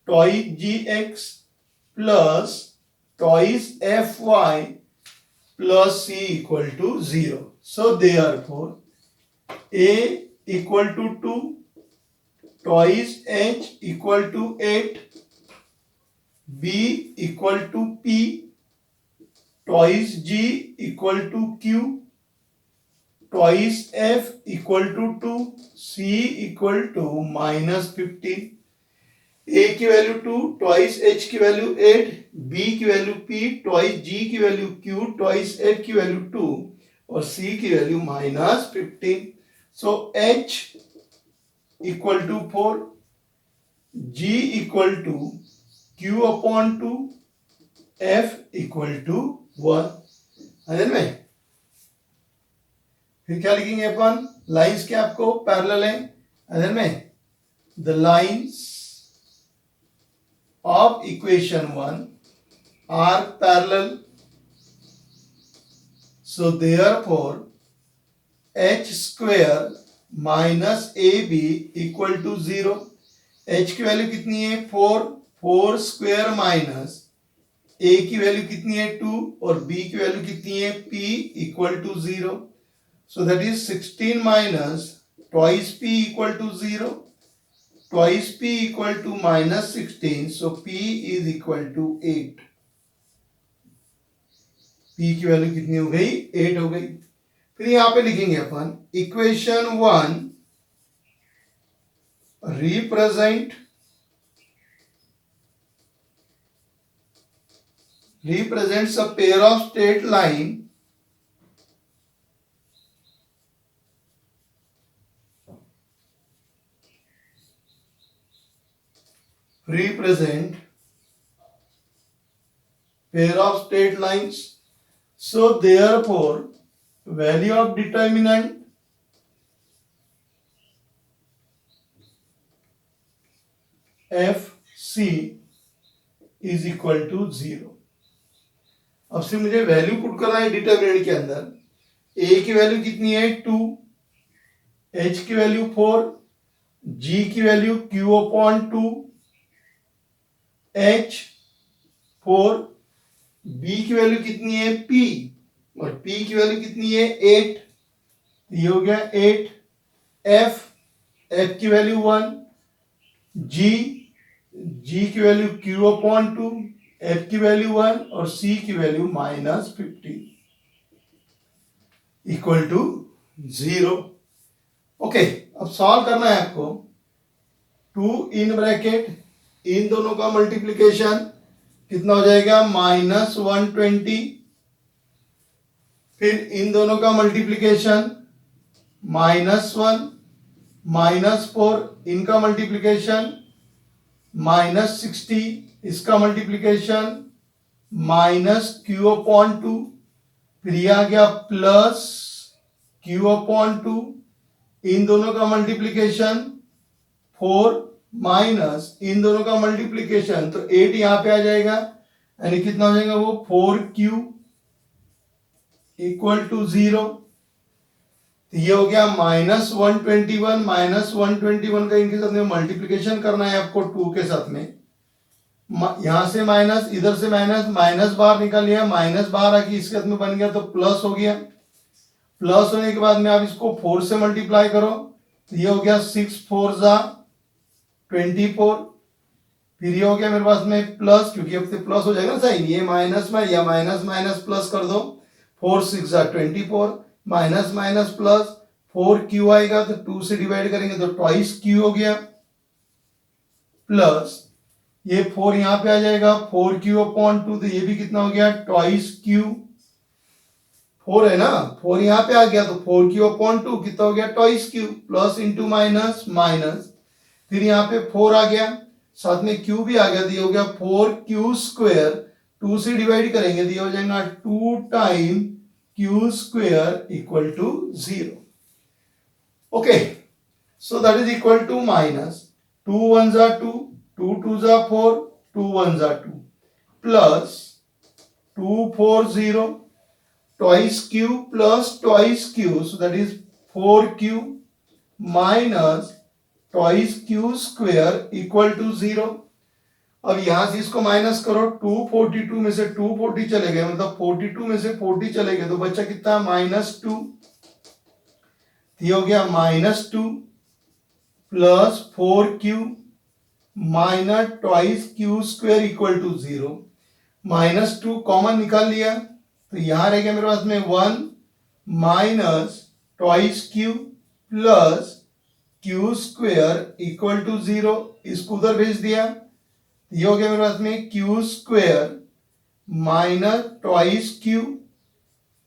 twice gx plus twice fy plus c equal to 0। So therefore a equal to 2, twice h equal to 8, b equal to p, twice g equal to q, twice f equal to 2, c equal to -15। a की वैल्यू 2, ट्वाइस h की वैल्यू 8, b की वैल्यू p, ट्वाइस g की वैल्यू q, ट्वाइस f की वैल्यू 2 और c की value -15। So h equal to 4, g equal to q upon 2, f equal to 1। समझ में? फिर क्या लिखेंगे अपन? लाइंस क्या आपको पैरेलल है। समझ में? The lines of equation 1 are parallel, so therefore h² minus A B equal to 0। h की वैल्यू कितनी है? 4, 4 स्क्वायर माइनस a की वैल्यू कितनी है? 2 और b की वैल्यू कितनी है? p equal to 0। So that is 16 minus twice p equal to 0, twice p equal to -16, so p is equal to 8। p की वैल्यू कितनी हो गई? 8 हो गई। फिर यहां पे लिखेंगे अपन equation 1 represents a pair of straight line represent pair of straight lines. So therefore value of determinant FC is equal to 0. अब से मुझे वैल्यू पुट करना है डिटरमिनेंट के अंदर. ए की वैल्यू कितनी है 2, एच की वैल्यू 4, जी की value Q upon 2, H 4, B की वैल्यू कितनी है पी, और पी की वैल्यू कितनी है 8. ये हो गया 8. एफ की वैल्यू 1, जी की वैल्यू क्यू अपॉन 2, एफ की वैल्यू 1 और सी की वैल्यू -50 इक्वल टू 0. ओके, अब सॉल्व करना है आपको. 2 इन ब्रैकेट, इन दोनों का मल्टीप्लीकेशन कितना हो जाएगा -120. फिर इन दोनों का मल्टीप्लीकेशन -1, -4, इनका मल्टीप्लीकेशन -60, इसका मल्टीप्लीकेशन -q अपॉन 2, फिर यह आ गया प्लस q अपॉन 2, इन दोनों का मल्टीप्लीकेशन 4 माइनस इन दोनों का मल्टीप्लीकेशन, तो 8 यहां पे आ जाएगा, यानी कितना हो जाएगा वो 4q इक्वल टू 0. ये हो गया -121, -121 का इनके साथ में मल्टीप्लीकेशन करना है आपको 2 के साथ में. यहां से माइनस, इधर से माइनस, माइनस बाहर निकाल लिया, माइनस बाहर आके इसके साथ में बन गया तो प्लस हो गया. प्लस होने के बाद में आप इसको 4 से मल्टीप्लाई करो, तो ये हो गया 6 4 जा 24. फिर ये हो गया मेरे पास में प्लस, क्योंकि अब से प्लस हो जाएगा साइन, ये माइनस में या माइनस माइनस प्लस कर दो. 4 6 जा 24, माइनस माइनस प्लस, 4q आएगा तो 2 से डिवाइड करेंगे तो ट्वाइस q हो गया, प्लस ये 4 यहां पे आ जाएगा 4q अपॉन 2, तो ये भी कितना हो गया ट्वाइस q. 4 है ना, 4 यहां पे आ गया तो 4q अपॉन 2 कितना हो गया twice q, plus into minus minus, फिर यहाँ पे 4 आ गया, साथ में q भी आ गया, तो ये हो गया 4q स्क्वायर, 2 से डिवाइड करेंगे तो ये हो जाएगा 2 time q square equal to 0. Okay, so that is equal to minus 2 1 जा 2, 2 2 जा 4, 2 1 जा 2, plus 2 4 0, twice q plus twice q, so that is 4q minus twice q square equal to 0. अब यहां से इसको माइनस करो, 242 में से 240 चले गए, मतलब 42 में से 40 चले गए तो बच्चा कितना -2. ये हो गया -2 plus 4q minus twice q square equal to 0. -2 common निकाल लिया तो यहां रह गया मेरे पास में 1 minus twice q plus q square equal to 0. इसको उधर भेज दिया, ये हो गया मेरे पास में q square minus twice q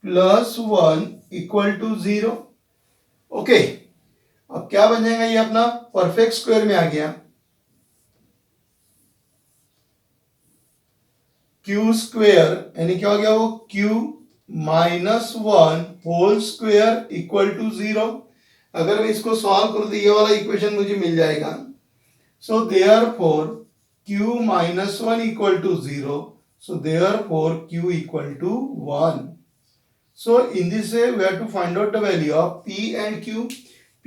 plus 1 equal to 0. Okay, अब क्या बन जाएगा, ये अपना परफेक्ट स्क्वायर में आ गया. q स्क्वायर यानी क्या हो गया वो q minus 1 whole square equal to 0. अगर मैं इसको सॉल्व करूं तो ये वाला इक्वेशन मुझे मिल जाएगा. So therefore q minus 1 equal to 0. So therefore q equal to 1. So in this way we have to find out the value of p and q.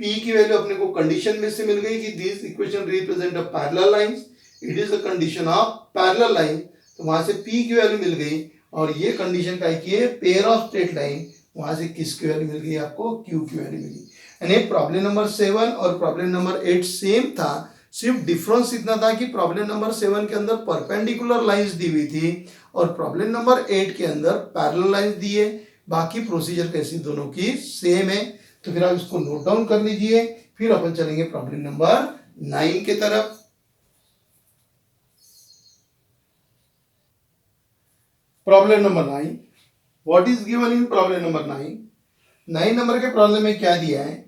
p की वैल्यू अपने को कंडीशन में से मिल गई कि this equation represent a parallel lines. It is the condition of parallel line, तो वहां से p की वैल्यू मिल गई. और ये कंडीशन का है पेयर ऑफ स्ट्रेट लाइन, वहां से किसकी वैल्यू मिल गई आपको, q की वैल्यू मिली. यानी प्रॉब्लम नंबर 7 और प्रॉब्लम नंबर 8 सेम था, सिर्फ डिफरेंस इतना था कि प्रॉब्लम नंबर 7 के अंदर परपेंडिकुलर लाइंस दी हुई थी और प्रॉब्लम नंबर 8 के अंदर पैरेलल लाइंस दिए. बाकी प्रोसीजर कैसी दोनों की सेम है. तो फिर आप इसको नोट डाउन कर लीजिए, फिर अपन चलेंगे प्रॉब्लम नंबर 9 के तरफ. Problem number 9, what is given in problem number 9. 9 number के प्रॉब्लम में क्या दिया है,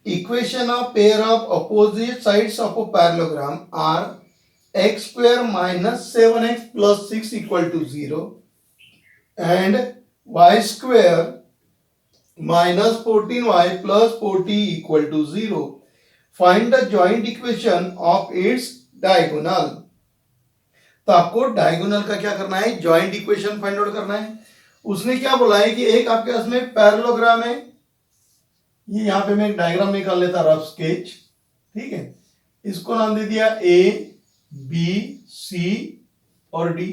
equation of pair of opposite sides of a parallelogram are X square minus 7x plus 6 equal to 0 and Y square minus 14y plus 40 equal to 0. Find the joint equation of its diagonal. तो आपको डायगोनल का क्या करना है, जॉइंट इक्वेशन फाइंड आउट करना है. उसने क्या बोला है कि एक आपके पास में पैरेललोग्राम है, ये यहां पे मैं एक डायग्राम निकाल लेता, रफ स्केच. ठीक है, इसको नाम दे दिया ए बी सी और डी.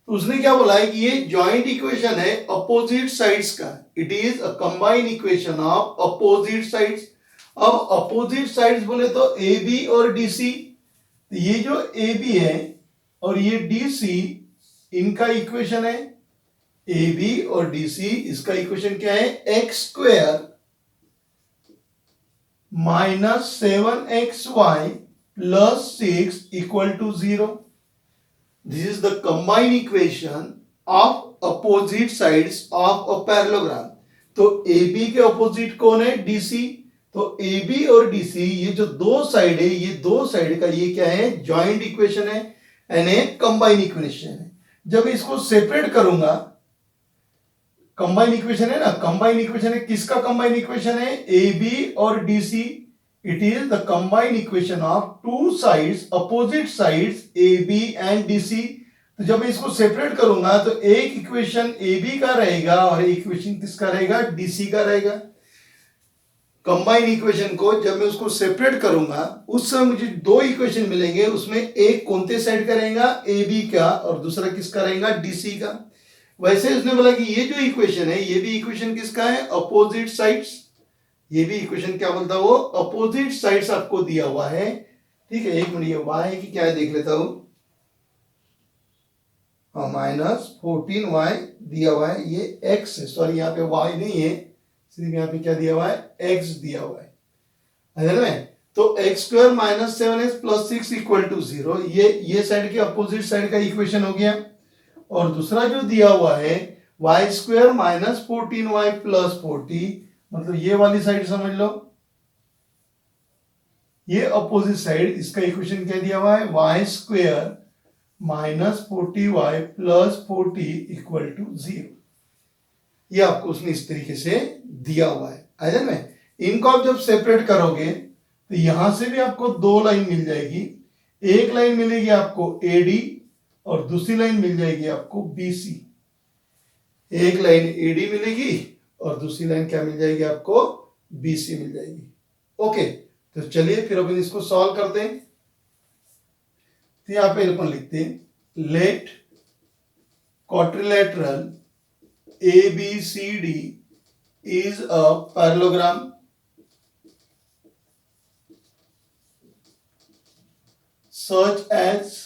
तो उसने क्या बोला है कि ये जॉइंट इक्वेशन है अपोजिट साइड्स का. It is a combined equation of opposite sides. अब अपोजिट साइड्स बोले तो ए बी और डी सी. तो ये जो ए बी है और ये डी सी, इनका इक्वेशन है ए बी और डी सी. इसका इक्वेशन क्या है, X square minus 7xy plus 6 equal to 0. This is the combined equation of opposite sides of a parallelogram. तो AB के ऑपोजिट कौन है, DC. तो AB और DC ये जो दो साइड है, ये दो साइड का ये क्या है, जॉइंट इक्वेशन है एंड एक कंबाइंड इक्वेशन है. जब इसको सेपरेट करूंगा, कंबाइंड इक्वेशन है ना, कंबाइंड इक्वेशन है, किसका कंबाइंड इक्वेशन है, AB और DC. It is the combined equation of two sides, opposite sides AB and DC. तो जब मैं इसको सेपरेट करूंगा तो एक इक्वेशन AB का रहेगा और एक इक्वेशन किसका रहेगा, DC का रहेगा. कंबाइंड इक्वेशन को जब मैं उसको सेपरेट करूंगा उस समय मुझे दो इक्वेशन मिलेंगे. उसमें एक कौन से साइड का रहेगा, AB का, और दूसरा किसका रहेगा, DC का. वैसे उसने बोला कि ये जो इक्वेशन है ये भी इक्वेशन किसका है, अपोजिट साइड्स. ये भी इक्वेशन क्या बोलता है, वो अपोजिट साइड्स आपको दिया हुआ है. ठीक है, एक मिनट, ये y है कि क्या है देख लेता हूं. हाँ, माइनस 14y दिया हुआ है, ये x है. सॉरी, यहाँ पे y नहीं है, सिर्फ यहाँ पे क्या दिया हुआ है, x दिया हुआ है ना. तो X square minus 7x plus 6 equal to 0. ये साइड के अपोजिट साइड का इक्वेशन हो गया. और दूसरा जो दिया हुआ है Y square minus 14y plus 40, मतलब ये वाली साइड समझ लो, ये अपोजिट साइड, इसका इक्वेशन क्या दिया हुआ है, Y square minus 40y plus 40 equal to 0. ये आपको उसने इस तरीके से दिया हुआ है. आया ना. इनको आप जब सेपरेट करोगे तो यहां से भी आपको दो लाइन मिल जाएगी. एक लाइन मिलेगी आपको AD और दूसरी लाइन मिल जाएगी आपको BC. एक लाइन AD मिलेगी और दूसरी लाइन क्या मिल जाएगी आपको, BC मिल जाएगी. ओके, तो चलिए फिर अपन इसको सॉल्व करते हैं. तो यहां पे अपन लिखते हैं, let quadrilateral ABCD is a parallelogram such as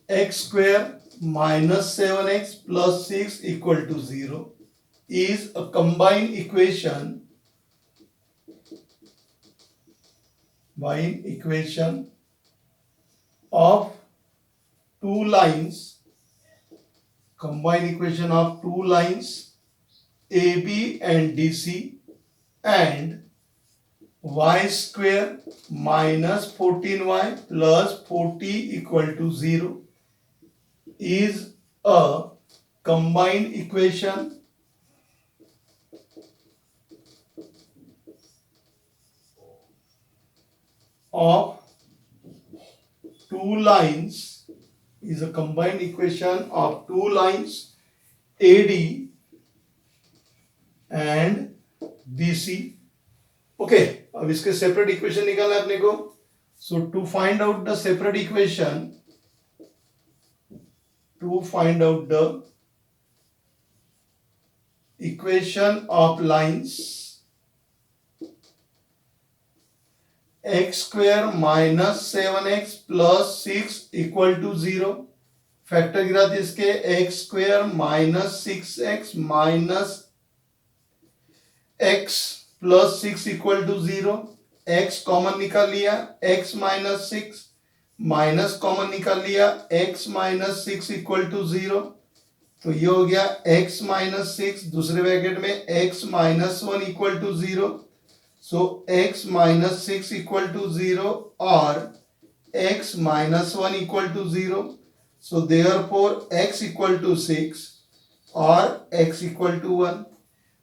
x square minus 7x plus 6 equal to 0 is a combined equation of two lines, AB and DC, and y square minus 14y plus 40 equal to 0 is a combined equation of two lines, AD and BC. Okay, अब इसके सेपरेट इक्वेशन निकालना है अपने को. So to find out the separate equation, of lines x square minus 7x plus 6 equal to 0. Factor गिराते इसके, x square minus 6x minus x plus 6 equal to 0. x कॉमन निकाल लिया, x माइनस 6, माइनस कॉमन निकाल लिया, x माइनस 6 इक्वल टू 0. तो ये हो गया x माइनस 6, दूसरे ब्रैकेट में x minus 1 equal to 0. So x minus 6 equal to 0 और x minus 1 equal to 0. So therefore x equal to 6 और x इक्वल टू 1.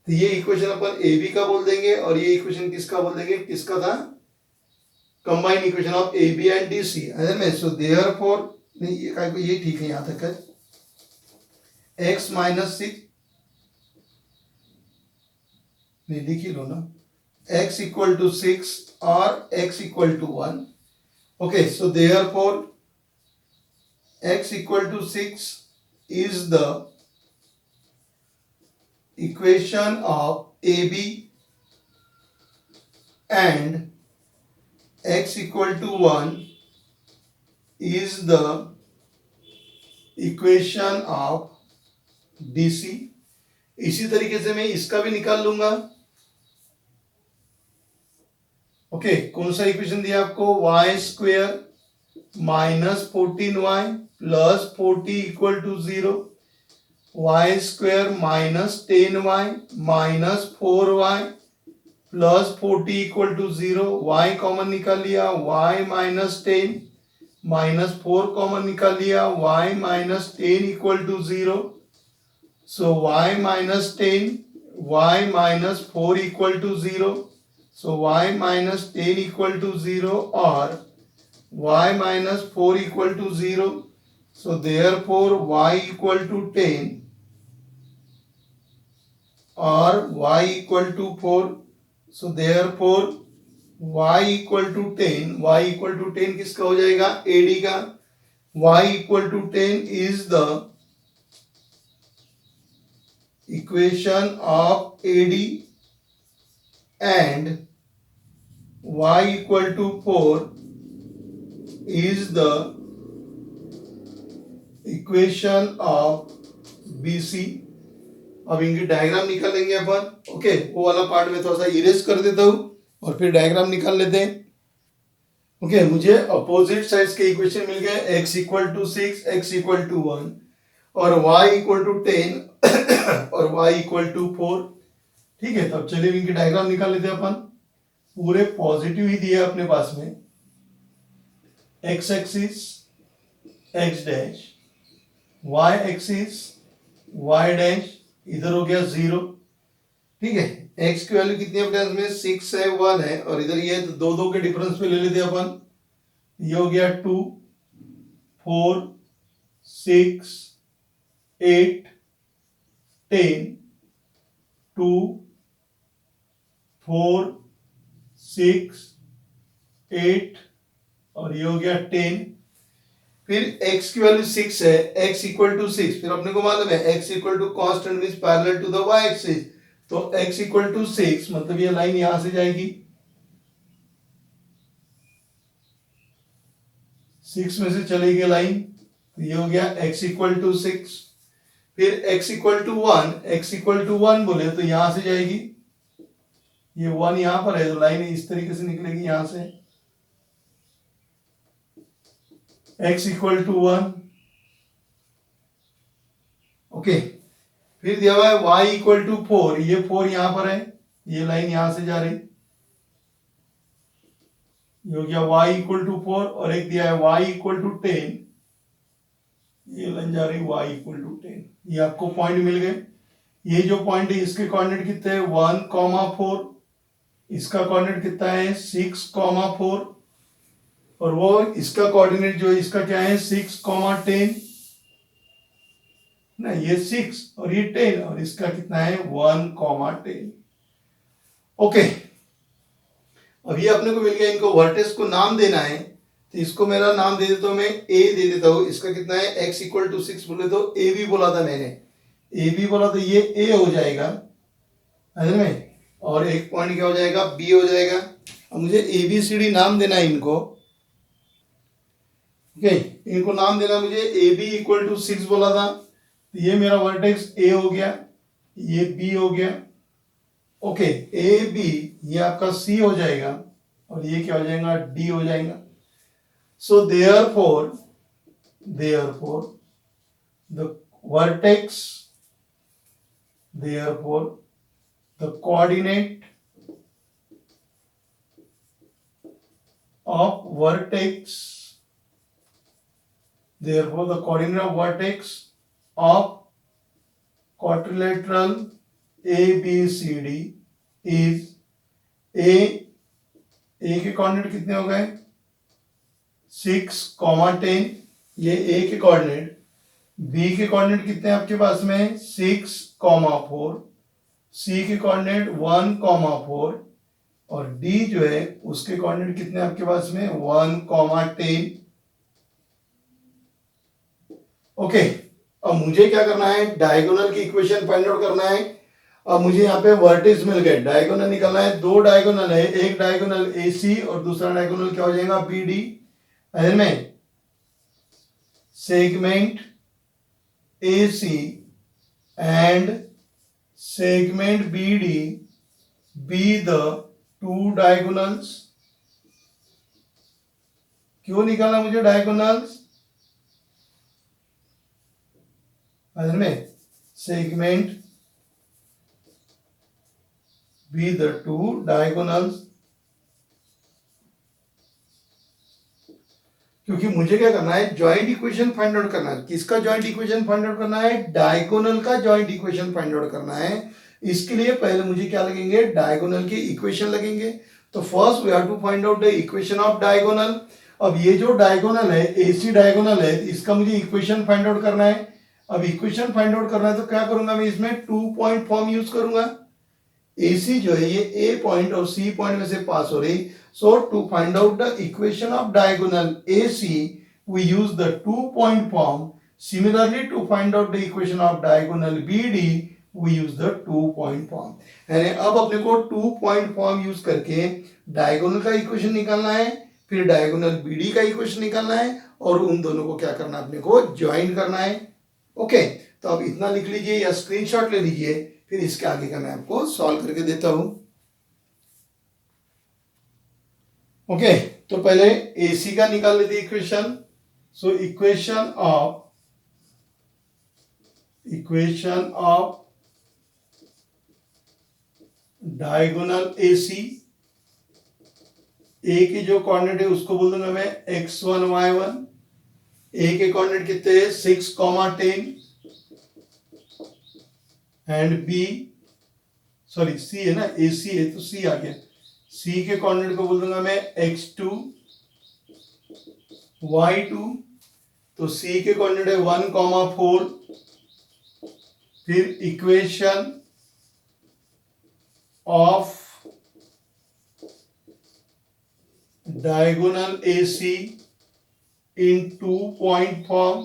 तो ये इक्वेशन अपन ए बी का बोल देंगे और ये इक्वेशन किसका बोल देंगे, किसका था, combined equation of A B and D C. So therefore नहीं, ये ठीक है, यहां तक है. x माइनस 6 नहीं, लिख ही लो ना, x इक्वल टू 6 और x equal to 1. Okay, so therefore x equal to 6 is the equation of AB and x equal to 1 is the equation of DC. इसी तरीके से मैं इसका भी निकाल लूंगा. ओके, कौन सा इक्वेशन दिया आपको, y square minus 14y plus 40 equal to 0, y square minus 10y minus 4y plus 40 equal to 0. y common निकाल लिया, y माइनस 10 माइनस 4 कॉमन निकाल लिया, y minus 10 equal to 0. So y minus 10, y minus 4 equal to 0. So y minus 10 equal to 0 और y minus 4 equal to 0. So therefore y equal to 10 और y equal to 4. So therefore y equal to 10, y equal to 10 किसका हो जाएगा, AD का. y equal to 10 is the equation of AD and y equal to 4 is the equation of BC. अब इनकी डायग्राम निकाल लेंगे अपन. ओके, वो वाला पार्ट में थोड़ा सा इरेज कर देता हूं और फिर डायग्राम निकाल लेते हैं. ओके, मुझे अपोजिट साइड्स के इक्वेशन मिल गए, x equal to 6, x equal to 1 और y इक्वल टू 10 और y इक्वल टू 4. ठीक है, तब चलिए इनकी डायग्राम निकाल लेते हैं अपन. पूरे पॉजिटिव ही दिए अपने पास में. x axis x dash, y axis y dash, इधर हो गया 0. ठीक है, x की वैल्यू कितनी है अपने पास में, 6 है, 1 है और इधर ये दो दो के डिफरेंस पे ले लेते हैं अपन. ये हो गया 2, 4, 6, 8, 10, 2, 4, 6, 8 और ये हो गया 10. फिर x की वैल्यू 6 है, x इक्वल टू 6, फिर अपने को मालूम है x equal to constant means parallel to the y axis. तो x इक्वल टू 6 मतलब ये लाइन यहां से जाएगी, 6 में से चलेगी लाइन, तो ये हो गया x इक्वल टू 6. फिर x equal to 1, x equal to 1 बोले तो यहां से जाएगी, ये 1 यहां पर है तो लाइन इस तरीके से निकलेगी यहां से, x इक्वल टू 1. ओके, फिर दिया हुआ है y इक्वल टू 4, ये 4 यहां पर है, ये लाइन यहां से जा रही, ये हो गया y इक्वल टू 4 और एक दिया है y इक्वल टू 10, ये लाइन जा रही y इक्वल टू 10. ये आपको पॉइंट मिल गए. ये जो पॉइंट है इसके कोऑर्डिनेट कितने हैं, 1,4, इसका कोऑर्डिनेट कितना है 6,4 और वो इसका कोऑर्डिनेट जो है इसका क्या है 6,10 ना, ये 6 और ये 10 और इसका कितना है 1,10. ओके, अब ये अपने को मिल गया. इनको वर्टेक्स को नाम देना है तो इसको मेरा नाम दे देता हूं मैं, ए दे देता हूं. इसका कितना है x इक्वल टू 6 बोले तो ए बी बोला था मैंने, ए बी बोला तो ये ए हो जाएगा है ना, और एक पॉइंट क्या हो जाएगा बी हो जाएगा. अब मुझे ए बी सी डी नाम देना है इनको. ओके, इनको नाम देना मुझे, ए बी इक्वल टू 6 बोला था तो ये मेरा वर्टेक्स ए हो गया, ये बी हो गया. ओके, ए बी ये आपका सी हो जाएगा और ये क्या हो जाएगा डी हो जाएगा. So therefore the vertex, therefore the coordinate of vertex, therefore the coordinate of vertex of quadrilateral ABCD is A के कोऑर्डिनेट कितने हो गए 6,10, ये A के कोऑर्डिनेट, B के कोऑर्डिनेट कितने हैं आपके पास में 6,4, C के कोऑर्डिनेट 1,4 और D जो है उसके कोऑर्डिनेट कितने आपके पास में 1,10। ओके, अब मुझे क्या करना है डायगोनल की इक्वेशन फाइंड आउट करना है। अब मुझे यहाँ पे वर्टेक्स मिल गए, डायगोनल निकालना है, दो डायगोनल है, एक डायगोनल AC और दूसरा डायगोनल क्या हो जाएगा BD। में segment AC and segment BD be the two diagonals। क्यों निकालना मुझे डायगोनल्स में segment be the two diagonals, क्योंकि मुझे क्या करना है जॉइंट इक्वेशन फाइंड आउट करना है। किसका जॉइंट इक्वेशन फाइंड आउट करना है डायगोनल का जॉइंट इक्वेशन फाइंड आउट करना है। इसके लिए पहले मुझे क्या लगेंगे डायगोनल के इक्वेशन लगेंगे। तो first we have to find out the equation of diagonal. अब ये जो डायगोनल है AC डायगोनल है, इसका मुझे इक्वेशन फाइंड आउट करना है। अब इक्वेशन फाइंड आउट करना है तो क्या करूंगा मैं इसमें 2 पॉइंट फॉर्म यूज करूंगा। AC जो है ये A पॉइंट और C पॉइंट में से पास हो रही, so to find out the equation of diagonal AC we use the 2 point form। Similarly to find out the equation of diagonal BD we use the 2 point form। यानी अब अपने को 2 point form यूज करके डायगोनल का इक्वेशन निकालना है, फिर डायगोनल BD का इक्वेशन निकालना है और उन दोनों को क्या करना है अपने को ज्वाइन करना है। ओके, तो अब इतना लिख लीजिए या स्क्रीनशॉट ले लीजिए, फिर इसके आगे का मैं आपको सॉल्व करके देता हूं। ओके, तो पहले AC का निकाल लेते equation. So equation of diagonal AC, A के जो कोऑर्डिनेट है उसको बोल दूंगा मैं x1 y1। A के कोऑर्डिनेट कितने हैं 6,10 एंड B सॉरी C है ना, AC है तो C आ गया। C के कोऑर्डिनेट को बोल दूंगा मैं x2 y2, तो C के कोऑर्डिनेट है 1,4। फिर equation of diagonal AC in 2 point form.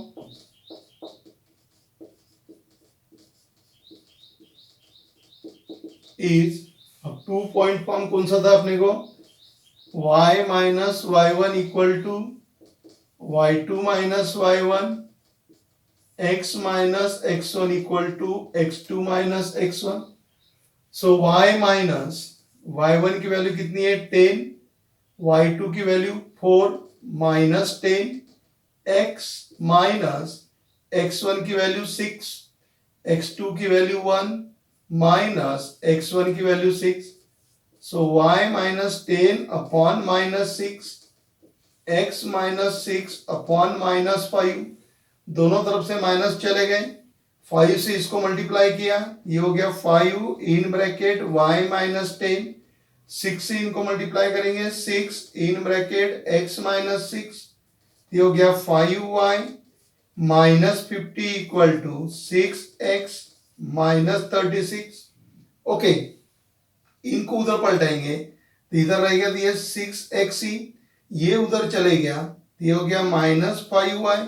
Is, अब 2 पॉइंट फॉर्म कौन सा था अपने को y minus y1 equal to y2 minus y1, x minus x1 equal to x2 minus x1। So y minus y1 की वैल्यू कितनी है 10, y2 की value 4 minus 10, x minus x1 की वैल्यू 6, x2 की वैल्यू 1 माइनस x1 की वैल्यू 6। सो y minus 10 upon minus 6, x minus 6 upon minus 5, दोनों तरफ से माइनस चले गए, 5 से इसको मल्टीप्लाई किया, ये हो गया 5 इन ब्रैकेट y माइनस 10, 6 से इनको मल्टीप्लाई करेंगे 6 इन ब्रैकेट x माइनस 6, ये हो गया 5y minus 50 equal to 6x minus 36। Okay, इनको उधर पलटाएंगे तो इधर रहेगा तो ये 6x ही, ये उधर चले गया तो ये हो गया माइनस 5y,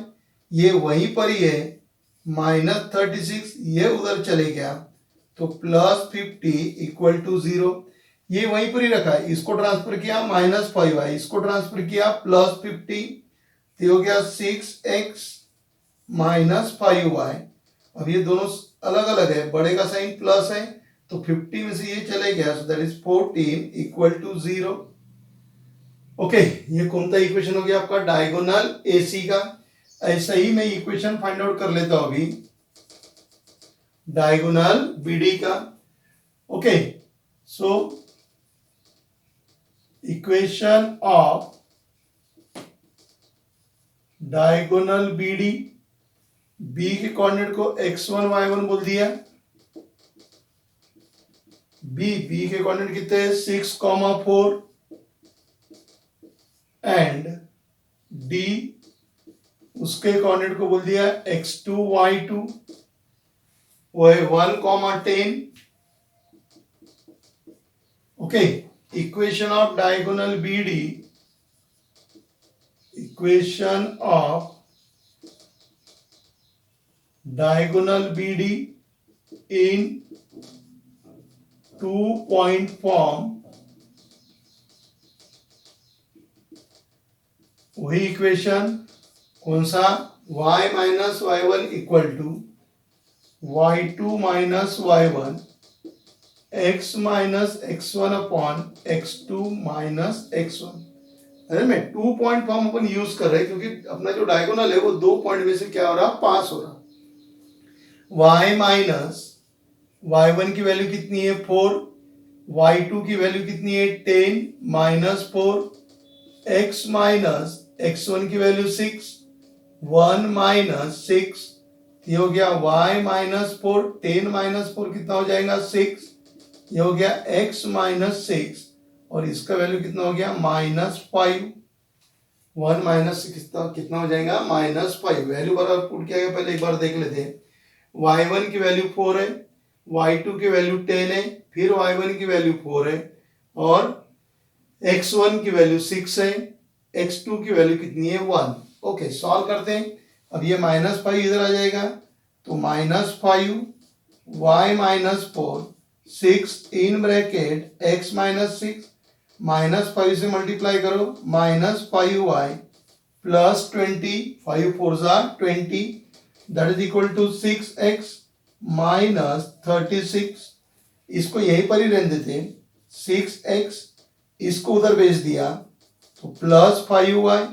ये वहीं पर ही है माइनस 36, ये उधर चले गया तो प्लस 50 इक्वल टू 0, ये वहीं पर ही रखा है, इसको ट्रांसफर किया माइनस 5y, इसको ट्रांसफर किया प्लस 50, तो हो गया 6x माइनस 5y। अब ये दोनों अलग अलग है, बड़े का साइन प्लस है तो 50 में से ये चले गया, so that is 14 equal to 0। Okay, ये कौन सा इक्वेशन हो गया आपका डायगोनल AC का। ऐसा ही मैं इक्वेशन फाइंड आउट कर लेता हूं अभी डायगोनल BD का। Okay, so equation of diagonal BD, B के कोऑर्डिनेट को x1 y1 बोल दिया, बी के कोऑर्डिनेट कितने हैं 6,4 एंड डी उसके कोऑर्डिनेट को बोल दिया x2 y2, वो है 1,10। Okay, equation of diagonal BD, equation of diagonal BD in 2-point form, वही इक्वेशन कौन सा, y minus y1 equal to y2 minus y1 x minus x1 upon x2 minus x1। अरे में 2 पॉइंट फॉर्म अपन यूज कर रहे हैं क्योंकि अपना जो डायगोनल है वो 2 पॉइंट में से क्या हो रहा, पास हो रहा। y माइनस y1 की वैल्यू कितनी है 4, y2 की वैल्यू कितनी है 10 माइनस 4, x माइनस x1 की वैल्यू 6, 1 माइनस 6, ये हो गया y माइनस 4, 10 माइनस 4 कितना हो जाएगा 6, ये हो गया x माइनस 6 और इसका वैल्यू कितना हो गया -5, 1 माइनस कितना हो जाएगा -5। वैल्यू बराबर पुट किया गया, पहले एक बार देख लेते हैं। y1 की वैल्यू 4 है, y2 की वैल्यू 10 है, फिर y1 की वैल्यू 4 है और x1 की वैल्यू 6 है, x2 की वैल्यू कितनी है 1। ओके, सॉल्व करते हैं। अब ये -5 इधर आ जाएगा तो -5 y माइनस 4 6 इन ब्रैकेट x माइनस 6 -5 से मल्टीप्लाई करो -5y plus 20, 5 4 20 that is equal to 6x minus 36। इसको यहीं पर ही रहने देते हैं, 6x इसको उधर भेज दिया तो प्लस 5y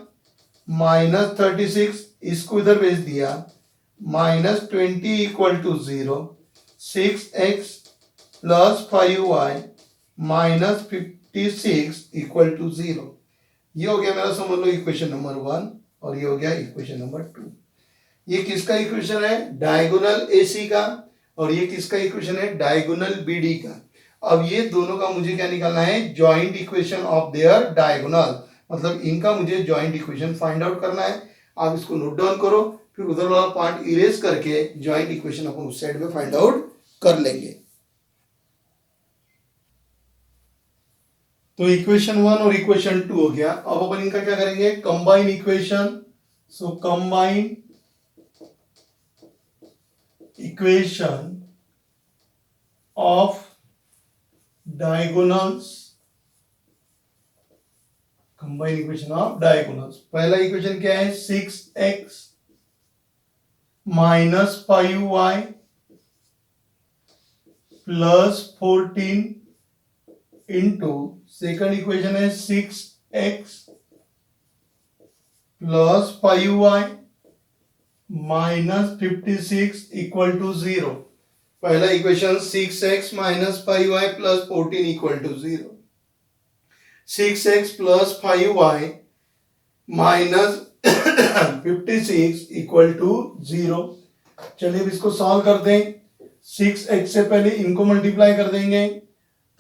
माइनस 36 इसको इधर भेज दिया -20 equal to 0, 6x plus 5y minus 56 equal to 0। ये हो गया मेरा, समझ लो, इक्वेशन नंबर 1 और ये हो गया इक्वेशन नंबर 2। ये किसका इक्वेशन है, डायगोनल AC का, और ये किसका इक्वेशन है, डायगोनल BD का। अब ये दोनों का मुझे क्या निकालना है, joint equation of there diagonal, मतलब इनका मुझे जॉइंट इक्वेशन फाइंड आउट करना है। आप इसको नोट डाउन करो, फिर उधर वाला पार्ट इरेज करके जॉइंट इक्वेशन अपन उस साइड में फाइंड आउट कर लेंगे। तो इक्वेशन 1 और इक्वेशन 2 हो गया। अब अपन इनका क्या करेंगे, combine equation. So combine equation of diagonals, combine equation of diagonals. पहला इक्वेशन क्या है, 6x minus 5y plus 14 into, second equation है 6x plus 5y minus 56 equal to 0। पहला equation 6x minus 5y plus 14 equal to 0, 6x plus 5y minus 56 equal to 0। चलिए अब इसको सॉल्व करते हैं। 6x से पहले इनको मल्टीप्लाई कर देंगे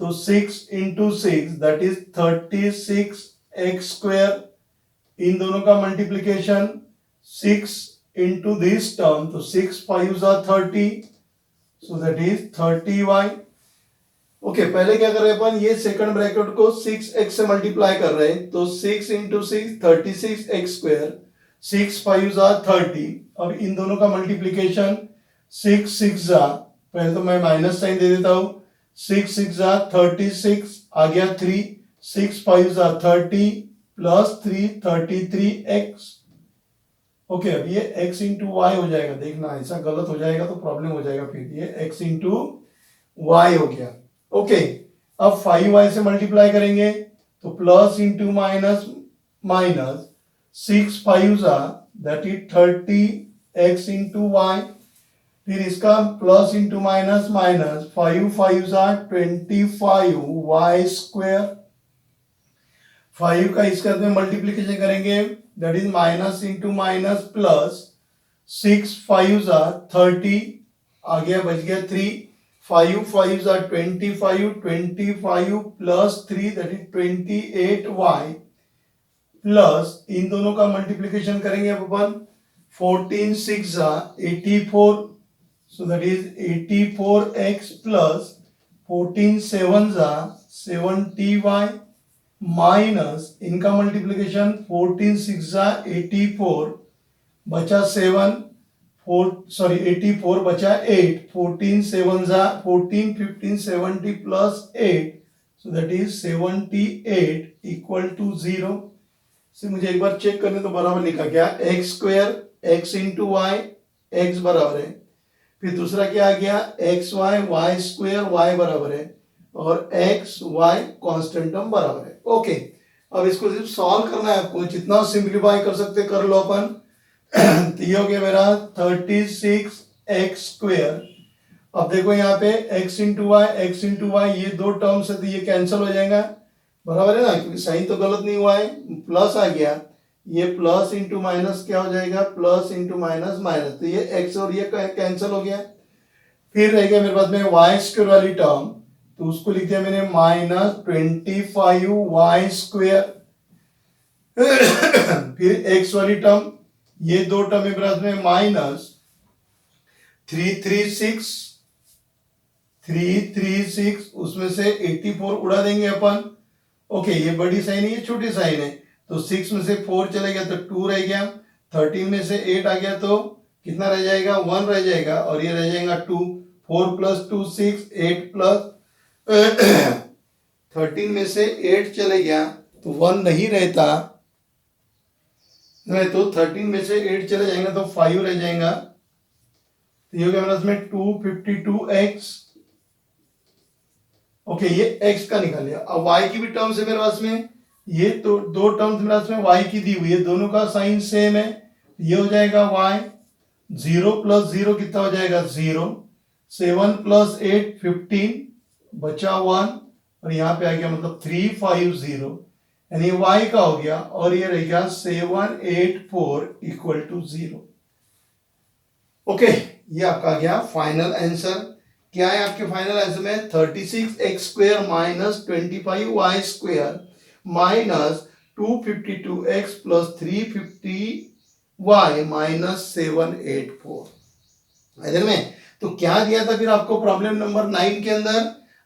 तो 6 into 6 that is 36x square, इन दोनों का मल्टीप्लीकेशन 6 into this term, तो 6 5s are 30, so that is 30y। Okay, पहले क्या कर रहे हैं अपन, ये सेकंड ब्रैकेट को 6x से मल्टीप्लाई कर रहे हैं तो 6 into 6 36x square, 6 5s are 30। अब इन दोनों का मल्टीप्लीकेशन 6 6 are, पहले तो मैं माइनस साइन दे देता हूं, 6 6 are 36, आ गया 3, 6 5s are 30 plus 3 33x। Okay, अब ये x इंटू वाई हो जाएगा, देखना ऐसा गलत हो जाएगा तो प्रॉब्लम हो जाएगा, फिर ये x इंटू वाई हो गया। ओके, अब 5y से मल्टीप्लाई करेंगे तो plus into minus minus 6 5s that is 30x into Y, फिर इसका plus into minus minus 5 5s 25y square, 5 का इसके अंदर मल्टीप्लीकेशन करेंगे that is minus into minus plus, 6 5 जा 30, आ गया बच गया 3, 5 5 जा 25, 25 plus 3 that is 28y plus इन दोनों का मल्टीप्लीकेशन करेंगे अब अपन, 14 6 जा 84, सो दैट इज 84x प्लस 14 7 जा 70y माइनस इनका मल्टीप्लीकेशन 14 6 जा 84 बचा 7, 84 बचा 8, 14 7 जा 14 15 70 plus 8, so that is 78 equal to 0 से मुझे एक बार चेक करने तो बराबर लिखा क्या, X square X into Y X बराबर है, फिर दूसरा क्या आ गया X Y Y square Y बराबर है, और एक्स वाई कांस्टेंट टर्म बराबर है। ओके, अब इसको सिर्फ सॉल्व करना है आपको, जितना सिंप्लीफाई कर सकते कर लो अपन। तो ये हो गया मेरा 36x स्क्वायर। अब देखो यहाँ पे x इंटू वाई ये दो टर्म्स है तो ये कैंसिल हो जाएगा, बराबर है ना, क्योंकि साइन तो गलत नहीं हुआ है, प्लस आ गया, ये प्लस इंटू माइनस क्या हो जाएगा, प्लस इंटू माइनस माइनस, तो ये x और ये कैंसिल हो गया। फिर रह गया मेरे पास में वाई स्क्वायर वाली टर्म, तो उसको लिख दिया मैंने माइनस 25y स्क्वायर। फिर x वाली टर्म, ये दो टर्म मेरे पास में माइनस 336, उसमें से 84 उड़ा देंगे अपन। ओके, ये बड़ी साइन है ये छोटी साइन है, तो 6 में से 4 चले गया तो 2 रह गया, 13 में से 8 आ गया तो कितना रह जाएगा, 1 रह जाएगा, और ये रह जाएगा 2, 4 प्लस 2 6, 8 प्लस 13 में से 8 चले गया तो 1 नहीं रहता, तो 13 में से 8 चले जाएंगे तो 5 रह जाएगा, तो ये हो गया मेरे पास में 252x। ओके, ये x का निकाल लिया। अब y की भी टर्म्स है मेरे पास में, ये तो दो टर्म्स मेरे पास में y की दी हुई है, दोनों का साइन सेम है, ये हो जाएगा y, 0 प्लस 0 कितना हो जाएगा 0, 7 प्लस 8 15 बचा 1, और यहाँ पे आ गया मतलब 350, यानी y का हो गया, और ये रह गया 784 इक्वल टू 0। ओके, ये आपका गया फाइनल आंसर। क्या है आपके फाइनल आंसर में, 36x square minus 25y square minus 252x plus 350y minus 784। इधर में तो क्या दिया था फिर आपको प्रॉब्लम नंबर 9 के अंदर,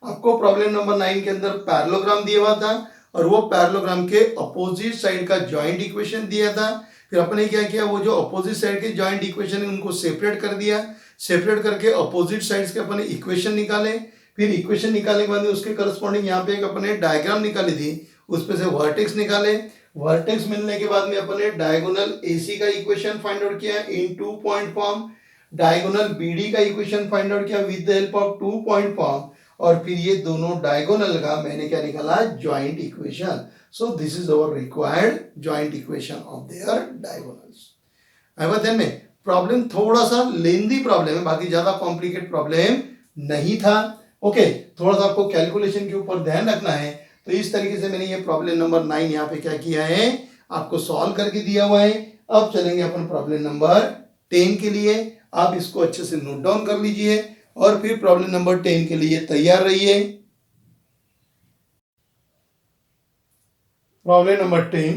आपको प्रॉब्लम नंबर 9 के अंदर पैरेललोग्राम दिया हुआ था, और वो पैरेललोग्राम के अपोजिट साइड का जॉइंट इक्वेशन दिया था। फिर अपने क्या किया, वो जो अपोजिट साइड के जॉइंट इक्वेशन है उनको सेपरेट कर दिया, सेपरेट करके अपोजिट साइड्स के अपने इक्वेशन निकाले। फिर इक्वेशन निकालने के बाद उसके करस्पॉन्डिंग यहाँ पे एक अपने डायग्राम निकाली थी, उसपे से वर्टेक्स निकाले। वर्टेक्स मिलने के बाद में अपने डायगोनल AC का इक्वेशन फाइंड आउट किया इन 2 पॉइंट फॉर्म, डायगोनल BD का इक्वेशन फाइंड आउट किया with the help of 2 point form, और फिर ये दोनों डायगोनल का मैंने क्या निकाला, joint equation. So this is our required joint equation of their diagonals. आई बात ध्यान में, प्रॉब्लम थोड़ा सा लेंदी प्रॉब्लम है, बाकी ज्यादा कॉम्प्लिकेट प्रॉब्लम नहीं था। ओके, थोड़ा सा आपको कैलकुलेशन के ऊपर ध्यान रखना है। तो इस तरीके से मैंने ये प्रॉब्लम नंबर 9 यहाँ पे क्या किया है, आपको सॉल्व करके दिया हुआ है। अब चलेंगे अपन प्रॉब्लम नंबर 10 के लिए। आप इसको अच्छे से नोट डाउन कर लीजिए और फिर प्रॉब्लम नंबर 10 के लिए तैयार रहिए। Problem number 10,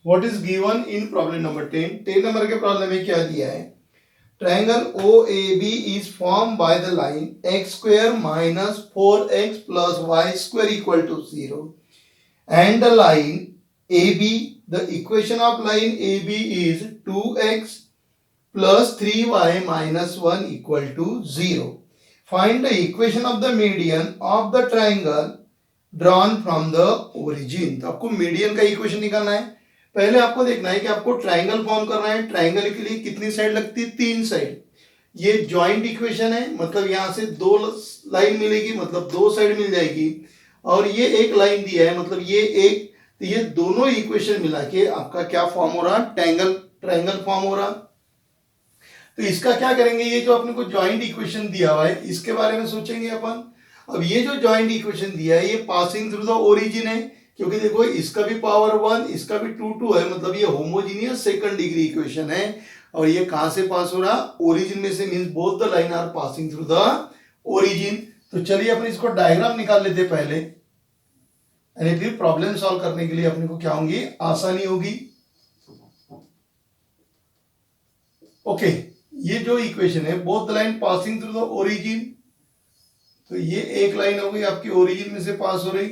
what is given in problem number 10। 10 नंबर के प्रॉब्लम में क्या दिया है, triangle OAB is form by the line x square minus 4x plus y square equal to 0 and the line AB, the equation of line AB is 2x plus 3y minus 1 equal to 0. Find the equation of the median of the triangle drawn from the origin. तो आपको मीडियन का इक्वेशन निकालना है। पहले आपको देखना है कि आपको ट्राइंगल फॉर्म करना है। ट्राइंगल के लिए कितनी साइड लगती है, 3 साइड। ये जॉइंट इक्वेशन है, मतलब यहां से 2 लाइन मिलेगी, मतलब 2 साइड मिल जाएगी, और ये एक लाइन दिया है, मतलब ये एक, तो ये दोनों इक्वेशन मिला के आपका क्या फॉर्म हो रहा, ट्राइंगल फॉर्म हो रहा। तो इसका क्या करेंगे, ये जो अपने को जॉइंट इक्वेशन दिया हुआ है इसके बारे में सोचेंगे अपन। अब ये जो जॉइंट इक्वेशन दिया है ये पासिंग थ्रू द ओरिजिन है, क्योंकि देखो इसका भी पावर 1, इसका भी 2 है, मतलब ये होमोजीनियस सेकंड डिग्री इक्वेशन है। और ये कहां से पास हो रहा, ओरिजिन में से, means both the line are passing through the origin. तो चलिए अपन इसको डायग्राम निकाल लेते पहले, यानी फिर प्रॉब्लम सॉल्व करने के लिए अपने को क्या होंगी, आसानी होगी। ओके, ये जो इक्वेशन है, both the line passing through the origin, तो ये एक लाइन हो गई आपकी ओरिजिन में से पास हो रही,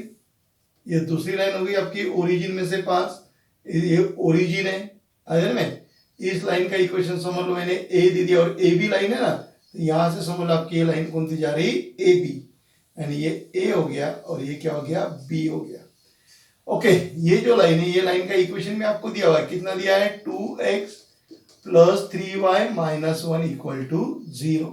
ये दूसरी लाइन हो गई आपकी ओरिजिन में से पास, ये ओरिजिन है अगर में। इस लाइन का इक्वेशन समझ लो, मैंने ए दे दिया और ए बी लाइन है ना, तो यहां से समझ लो आपकी ये लाइन कौन सी जा रही, ए बी, यानी ये ए हो गया और ये क्या हो गया, बी हो गया। ओके, ये जो लाइन है, ये लाइन का इक्वेशन में आपको दिया हुआ है, कितना दिया है, 2x plus 3y minus 1 equal to 0।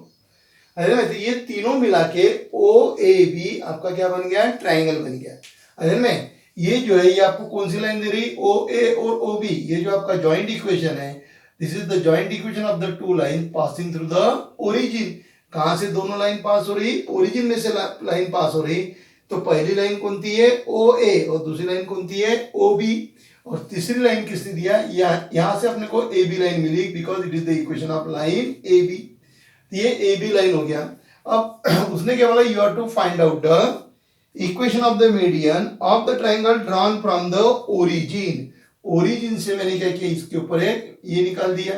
अरे तो ये तीनों मिला के ओ ए बी आपका क्या बन गया, ट्राइंगल बन गया। अरे में ये जो है, ये आपको कौन सी लाइन दे रही, ओ ए और ओ बी, ये जो आपका जॉइंट इक्वेशन है, this is the joint equation of the two line passing through the origin. कहां से दोनों लाइन पास हो रही, ओरिजिन में से लाइन पास हो रही। तो पहली लाइन कौन सी है, ओ ए, और दूसरी लाइन कौन सी है, ओ बी, और तीसरी लाइन किसने दिया, यहां से अपने को ए बी लाइन मिली, because it is the equation of line A B. ये ए बी लाइन हो गया। अब उसने क्या बोला, you have to find out the equation of the median of the triangle drawn from the origin. Origin से मैंने क्या किया, इसके ऊपर एक ये निकाल दिया,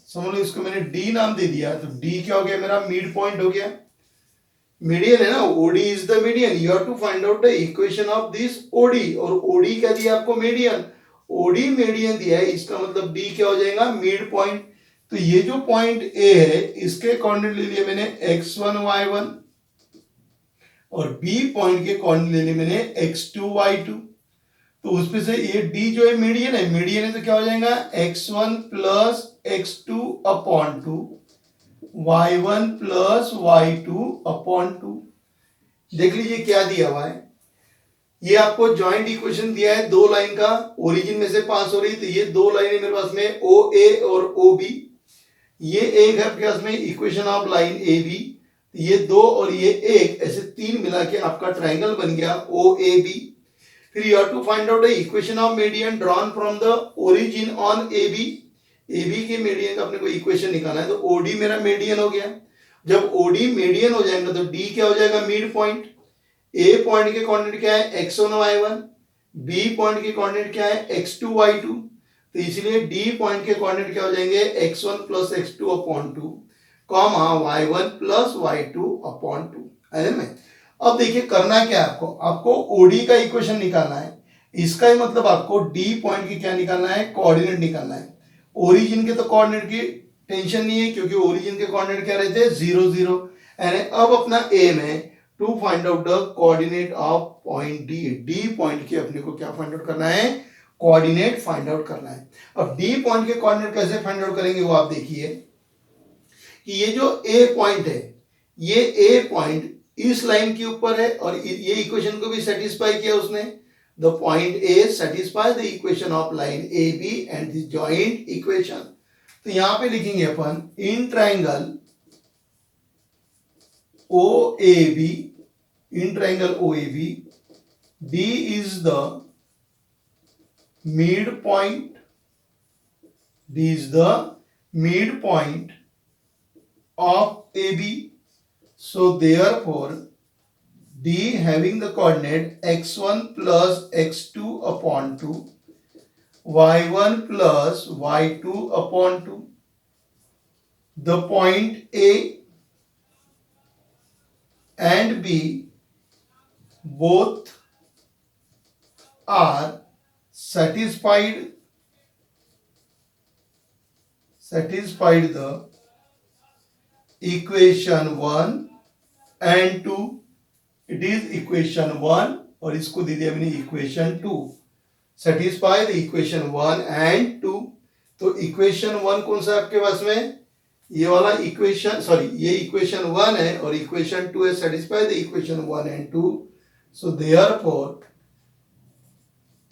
समझ लो इसको मैंने डी नाम दे दिया, तो डी क्या हो गया मेरा, मिड पॉइंट हो गया। मीडियन है ना, OD is the median, you have to find out the equation of this OD, और ओडी क्या दिया आपको, मीडियन, ओडी मीडियन दिया है, इसका मतलब डी क्या हो जाएगा, मिड पॉइंट। तो ये जो पॉइंट ए है, इसके कोऑर्डिनेट ले लिए मैंने x1 y1, और बी पॉइंट के कोऑर्डिनेट ले लिए मैंने x2 y2। तो उसमें से ये डी जो है मीडियन है, तो क्या हो जाएगा, x1 plus x2 upon 2, y1 plus y2 upon 2। देख लीजिए क्या दिया हुआ है, ये आपको जॉइंट इक्वेशन दिया है, दो लाइन का ओरिजिन में से पास हो रही, तो ये दो लाइनें मेरे पास में ओ ए और ओ बी, ये एक है आपके पास में equation of line A B, ये दो और ये एक, ऐसे तीन मिला के आपका ट्राइंगल बन गया ओ ए बी। फिर you have to find out the equation of median drawn from the origin on A B. A B के मीडियन का अपने को इक्वेशन निकालना है, तो ओडी मेरा मीडियन हो गया। जब ओडी मीडियन हो जाएगा तो डी क्या हो जाएगा, मिड पॉइंट। ए पॉइंट के कोऑर्डिनेट क्या है, x1 y1, बी पॉइंट के कोऑर्डिनेट क्या है, x2 y2, तो इसलिए डी पॉइंट के कोऑर्डिनेट क्या हो जाएंगे, x1 plus x2 upon 2, comma y1 plus y2 upon 2। है ना। अब देखिए करना क्या है आपको ओडी का इक्वेशन निकालना है, इसका ही मतलब आपको डी पॉइंट की क्या निकालना है, कोऑर्डिनेट निकालना है। ओरिजिन के तो कोऑर्डिनेट की टेंशन नहीं है, क्योंकि ओरिजिन के कोऑर्डिनेट क्या रहते हैं, 0 0। अब अपना एम है to find out the coordinate of point D. D point के अपने को क्या फाइंड आउट करना है, कोऑर्डिनेट फाइंड आउट करना है। अब डी पॉइंट के कोऑर्डिनेट कैसे फाइंड आउट करेंगे वो आप देखिए, कि ये जो ए पॉइंट है, ये ए पॉइंट इस लाइन के ऊपर है, और ये इक्वेशन को भी सेटिस्फाई किया उसने। The point A satisfy the equation of line A B and the joint equation. तो यहां पे लिखेंगे अपन, in triangle O A B, in triangle OAB, D is the midpoint. D is the midpoint of AB. So therefore, D having the coordinate x1 plus x2 upon 2, y1 plus y2 upon 2. The point A and B both are satisfied the equation 1 and 2. It is equation 1 और इसको दे दिया मैंने equation 2। satisfy the equation 1 and 2। तो इक्वेशन 1 कौन सा आपके पास में, ये वाला इक्वेशन, सॉरी ये इक्वेशन 1 है, और इक्वेशन 2 है, satisfy the equation 1 and 2। So therefore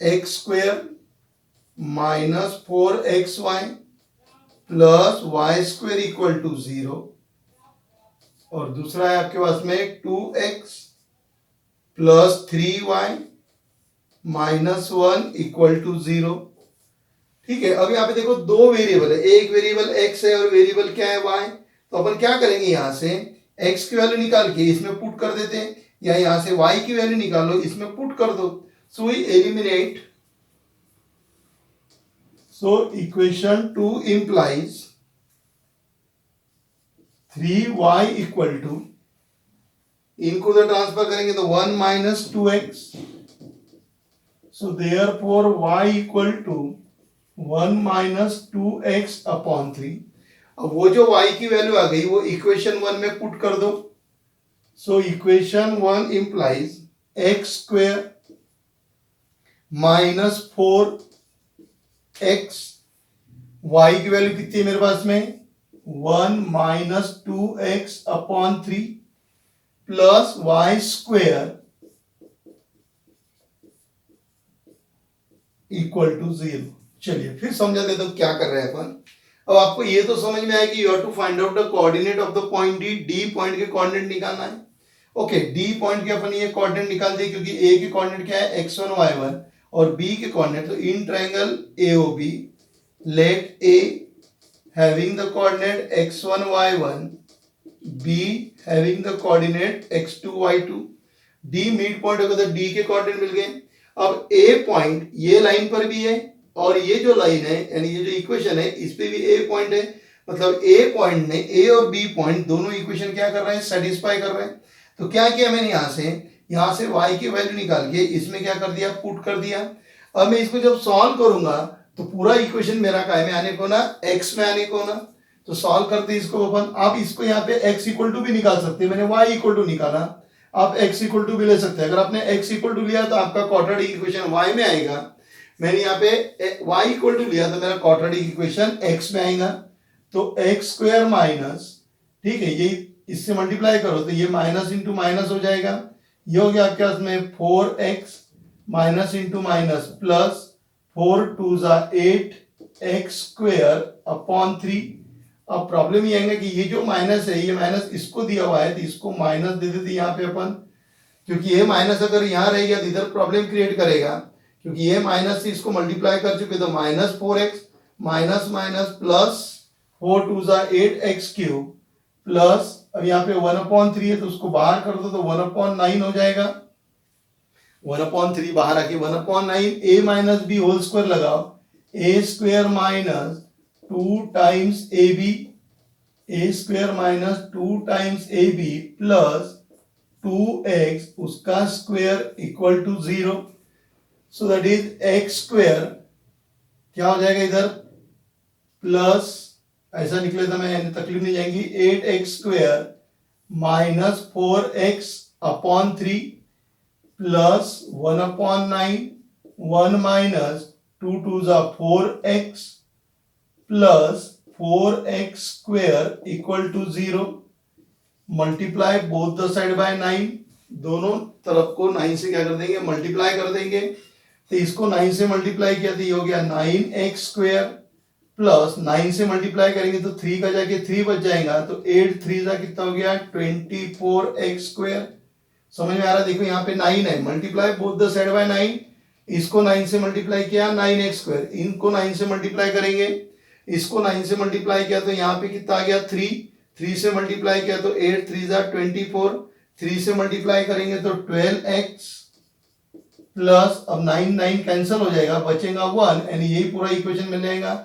x square minus 4xy plus y square equal to 0, और दूसरा है आपके पास में 2x plus 3y minus 1 equal to 0। ठीक है, अब यहाँ पे देखो दो वेरिएबल है, एक वेरिएबल x है और वेरिएबल क्या है y। तो अपन क्या करेंगे, यहां से x की वैल्यू निकाल के इसमें पुट कर देते हैं, या यहां से y की वैल्यू निकालो इसमें पुट कर दो। So we eliminate. So equation 2 implies 3y equal to, इनको तो ट्रांसफर करेंगे तो 1 minus 2x। So therefore y equal to 1 minus 2x upon 3। अब वो जो y की वैल्यू आ गई वो इक्वेशन 1 में पुट कर दो। So equation 1 implies x square minus 4x, y की वैल्यू कितनी है मेरे पास में 1 minus 2x upon 3 plus y square equal to 0। चलिए फिर समझा देता हूं क्या कर रहे हैं अपन। अब आपको ये तो समझ में आया कि you have to find out the coordinate of the point D. D point के कोऑर्डिनेट निकालना है। ओके, डी पॉइंट के अपन ये कोऑर्डिनेट निकाल दिए, क्योंकि ए के कोऑर्डिनेट क्या है x1 y1 और बी के कोऑर्डिनेट, तो in triangle AOB let A having the coordinate x1 y1, B having the coordinate x2 y2, D mid point होगा तो D के कोऑर्डिनेट मिल गए। अब A पॉइंट ये लाइन पर भी है और ये जो लाइन है यानी ये जो इक्वेशन है इस पे भी A पॉइंट है, मतलब A पॉइंट ने A और B पॉइंट दोनों इक्वेशन क्या कर रहे हैं, सेटिस्फाई कर रहे हैं। तो क्या किया मैंने, यहां से y की वैल्यू निकाल के इसमें क्या कर दिया, पुट कर दिया। अब मैं इसको जब सॉल्व करूंगा तो पूरा इक्वेशन मेरा काय में आने को ना, x में आने को ना। तो सॉल्व करते इसको अपन, आप इसको यहाँ पे x इक्वल टू भी निकाल सकते हैं, मैंने y इक्वल टू निकाला, आप x इक्वल टू भी ले सकते हैं। अगर आपने x इक्वल टू लिया तो आपका क्वाड्रेटिक इक्वेशन y में आएगा। मैंने यहाँ पे y इक्वल टू लिया तो मेरा क्वाड्रेटिक इक्वेशन x में आएगा। तो x स्क्वायर माइनस, ठीक है, ये इससे मल्टीप्लाई करो तो ये माइनस इंटू माइनस हो जाएगा। ये हो गया आपके पास में 4x minus into minus plus 4 2 8 x square upon 3। अब प्रॉब्लम ये आएगा कि ये जो माइनस है ये माइनस इसको दिया हुआ है तो इसको माइनस दे देते यहाँ पे अपन, क्योंकि ये माइनस अगर यहाँ रहेगा तो इधर प्रॉब्लम क्रिएट करेगा, क्योंकि ये माइनस से इसको मल्टीप्लाई कर चुके तो minus 4x minus minus plus 4 2 8 x cube plus, अब यहाँ पे 1/3 है तो उसको बाहर कर दो तो 1/9 हो जाएगा। 1/3 बाहर आके 1/9 a minus B whole square लगाओ, a square minus 2 times ab, a square minus 2 times ab plus 2x उसका square equal to 0। So that is x square क्या हो जाएगा इधर प्लस, ऐसा निकले तो मैं तकलीफ नहीं जाएंगी, 8x square minus 4x upon 3 plus 1/9, 1 minus 2 2 4x plus 4x square equal to 0। Multiply both the side by 9, दोनों तरफ को 9 से क्या कर देंगे, मल्टीप्लाई कर देंगे। तो इसको 9 से मल्टीप्लाई किया तो ये हो गया 9x स्क्वायर प्लस 9 से मल्टीप्लाई करेंगे तो 3 का जाके 3 बच जाएगा, तो 8 3 का कितना हो गया 24x स्क्वायर। समझ में आ रहा है, देखो यहाँ पे 9 है, multiply both the side by 9, इसको 9 से मल्टीप्लाई किया 9x स्क्वायर, इनको 9 से मल्टीप्लाई करेंगे, इसको 9 से मल्टीप्लाई किया तो यहाँ पे कितना आ गया 3, 3 से मल्टीप्लाई किया तो 8 3 24, 3 से मल्टीप्लाई करेंगे तो 12x प्लस, अब 9 9 कैंसिल हो जाएगा, बचेगा 1 यानी यही पूरा इक्वेशन मिल जाएगा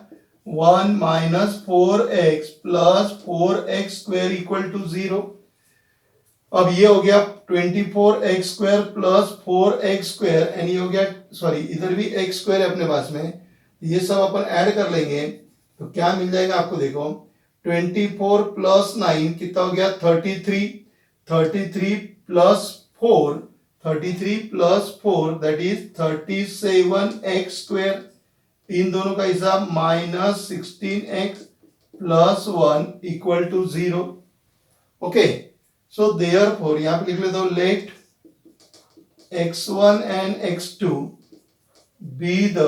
1 minus 4x plus 4x square equal to 0। अब ये हो गया 24x square plus 4x square यानी ये हो गया, सॉरी इधर भी x स्क्वायर है अपने पास में, ये सब अपन ऐड कर लेंगे तो क्या मिल जाएगा आपको, देखो 24 प्लस 9 कितना हो गया 33, 33 plus 4, 33 plus 4 that is 37x square, इन दोनों का हिसाब minus 16x plus 1 equal to 0। Okay, so therefore यहां पे लिख लेता हूं, let x1 and x2 be the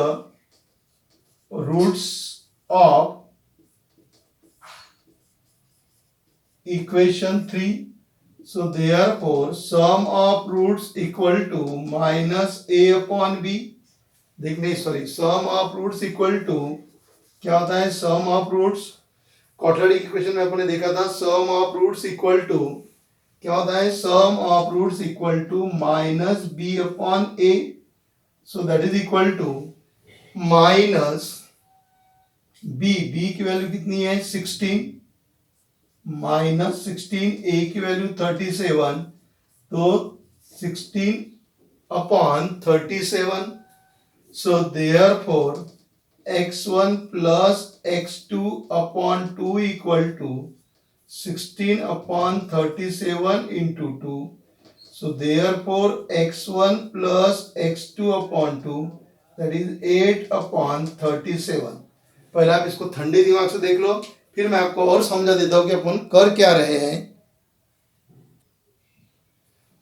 roots of equation 3 So therefore sum of roots equal to minus a upon b. देखने sorry sum of roots equal to क्या होता है sum of roots quadratic equation में अपने देखा था sum of roots equal to क्या होता है sum of roots equal to minus b upon a. So that is equal to minus b की वैल्यू कितनी है 16 माइनस 16 ए की वैल्यू 37 तो 16 upon 37. So therefore x1 plus x2 upon 2 equal to 16 upon 37 into 2. So therefore x1 plus x2 upon 2 that is 8 upon 37. पहले आप इसको ठंडे दिमाग से देख लो फिर मैं आपको और समझा देता हूं कि अपन कर क्या रहे हैं.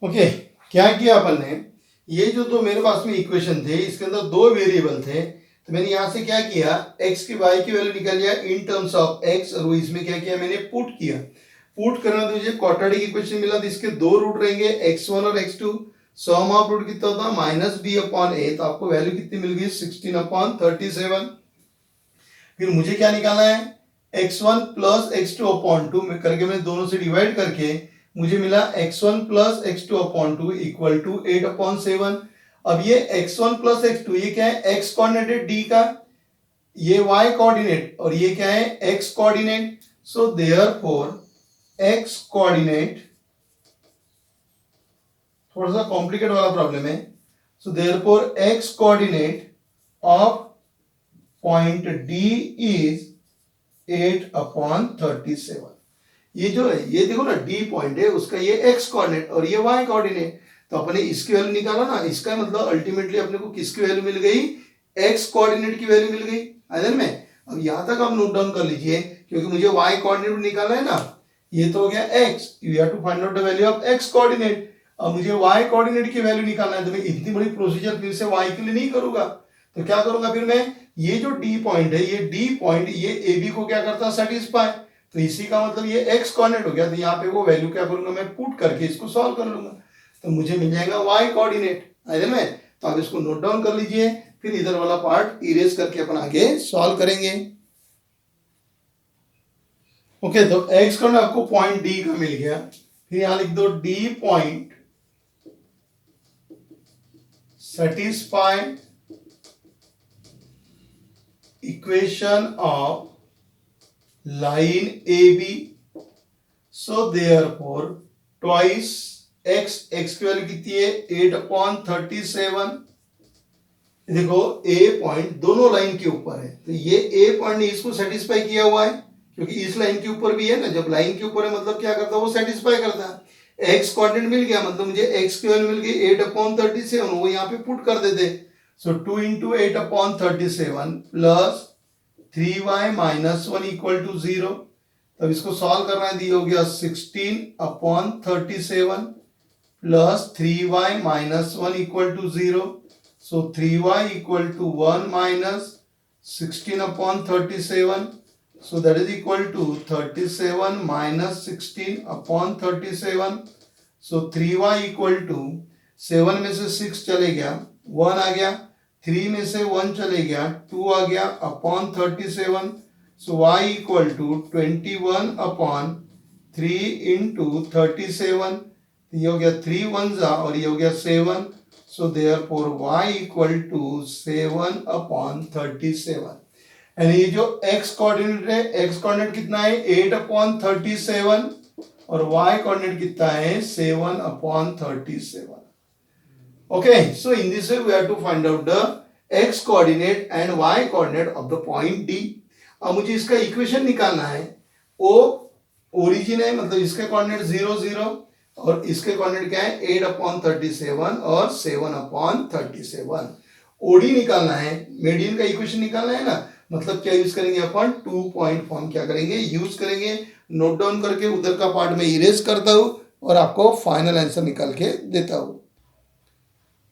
ओके क्या किया अपन ने ये जो तो मेरे पास में इक्वेशन थे इसके अंदर दो वेरिएबल थे तो मैंने यहां से क्या किया x की y की वैल्यू निकाल लिया इन टर्म्स ऑफ x और इसमें क्या किया मैंने पुट किया. पुट करना तो मुझे क्वाड्रेटिक इक्वेशन मिला तो इसके दो रूट रहेंगे x1 और x2. सम ऑफ रूट कितना होता है माइनस बी अपॉन ए तो आपको वैल्यू कितनी मिल गई 16 अपॉन 37. फिर मुझे क्या निकालना है x1 प्लस x2 अपॉन 2 में करके मैंने दोनों से डिवाइड करके मुझे मिला x1 plus x2 upon 2 equal to 8 upon 7. अब ये x1 प्लस x2 ये क्या है x कोऑर्डिनेट d का ये y कोऑर्डिनेट और ये क्या है x कोऑर्डिनेट. सो देयरफॉर x कोऑर्डिनेट थोड़ा सा कॉम्प्लिकेट वाला प्रॉब्लम है. सो therefore x coordinate of point d is 8 upon 37. ये जो है ये देखो ना d पॉइंट है उसका ये x कोऑर्डिनेट और ये y कोऑर्डिनेट तो अपने इसकी वैल्यू निकाला ना इसका मतलब अल्टीमेटली अपने को किसकी वैल्यू मिल गई x कोऑर्डिनेट की वैल्यू मिल गई आइदर में. अब यहां तक आप नोट डाउन कर लीजिए क्योंकि मुझे y कोऑर्डिनेट निकालना है ना ये तो हो गया x you have to find out the value of x coordinate. अब मुझे y कोऑर्डिनेट की वैल्यू निकालना है तो मैं इतनी बड़ी प्रोसीजर फिर से y के लिए नहीं करूंगा तो क्या करूंगा फिर मैं ये जो d पॉइंट है ये d पॉइंट ये ab को क्या करता है सेटिस्फाई तो इसी का मतलब ये x कोऑर्डिनेट हो गया तो यहाँ पे वो वैल्यू क्या करूंगा मैं पुट करके इसको सॉल्व कर लूंगा तो मुझे मिल जाएगा y कोऑर्डिनेट आइदर में. तो आप इसको नोट डाउन कर लीजिए फिर इधर वाला पार्ट इरेज करके अपन आगे सॉल्व करेंगे. ओके तो x कोऑर्डिनेट आपको पॉइंट d का मिल गया फिर यहां लिख दो d point satisfy equation of line AB. So therefore twice x की वैल्यू कितनी है 8 अपॉन 37. देखो A पॉइंट दोनों लाइन के ऊपर है तो ये A पॉइंट ने इसको सेटिस्फाई किया हुआ है क्योंकि इस लाइन के ऊपर भी है ना जब लाइन के ऊपर है मतलब क्या करता है वो सेटिस्फाई करता है. x कोऑर्डिनेट मिल गया मतलब मुझे x की वैल्यू मिल गई 8 अपॉन 37 वो यहाँ पे पुट कर देते. So 2 into 8 upon 37 plus 3y minus 1 equal to 0. तब इसको सॉल्व करना है हो गया 16 upon 37 plus 3y minus 1 equal to 0. So 3y equal to 1 minus 16 upon 37. So that is equal to 37 minus 16 upon 37. So 3y equal to 7 में से 6 चले गया 1 आ गया 3 में से 1 चले गया 2 आ गया upon 37. So y equal to 21 upon 3 into 37. ये हो गया 3 1 और ये हो गया 7. So therefore y equal to 7 upon 37. यानी ये जो x कोऑर्डिनेट है x कोऑर्डिनेट कितना है 8 अपॉन 37 और y कोऑर्डिनेट कितना है 7 upon 37. Okay, so in this way we have to find out the x coordinate and y coordinate of the point D. अब मुझे इसका इक्वेशन निकालना है o ओरिजिन है मतलब इसके कोऑर्डिनेट 0 0 और इसके कोऑर्डिनेट क्या है 8 अपॉन 37 और 7 अपॉन 37. ओडी निकालना है मीडियन का इक्वेशन निकालना है ना मतलब क्या यूज करेंगे अपन 2 पॉइंट फॉर्म क्या करेंगे यूज करेंगे. नोट डाउन करके उधर का पार्ट में इरेज करता हूं और आपको फाइनल आंसर निकाल के देता हूं.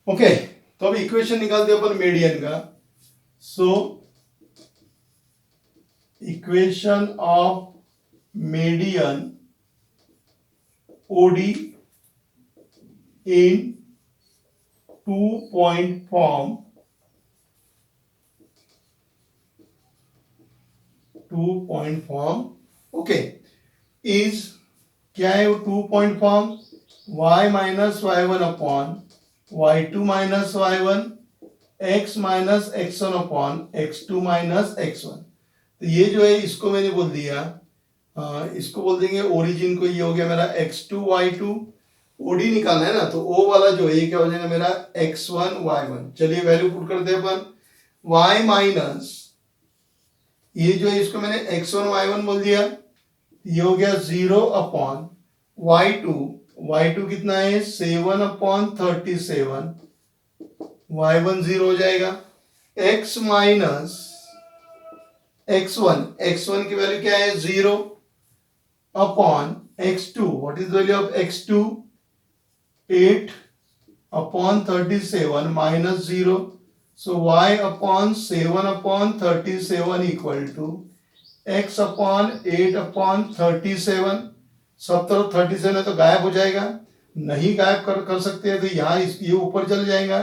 ओके तो अब इक्वेशन निकालते हैं अपन मीडियन का. सो equation of median OD in 2-point form, 2-point form, okay, is क्या है वो 2-point form, y minus y1 upon y2 minus y1, x minus x1 upon x2 minus x1। तो ये जो है इसको मैंने बोल दिया, इसको बोल देंगे ओरिजिन को, ये हो गया मेरा x2 y2, ओडी निकालना है ना, तो ओ वाला जो है ये क्या हो जाएगा मेरा x1 y1। चलिए वैल्यू पुट करते हैं अपन, y माइनस ये जो है इसको मैंने x1 y1 बोल दिया, ये हो गया 0 अपॉन y2, y2 कितना है 7 अपॉन 37, y1 0 हो जाएगा, x माइनस x1, x1 की वैल्यू क्या है 0 upon x2, what is value of x2, 8 upon 37 minus 0, so y upon 7 upon 37 equal to x upon 8 upon 37। सब तरफ 37 है तो गायब हो जाएगा, नहीं गायब कर सकते हैं तो यहाँ ये ऊपर चल जाएगा,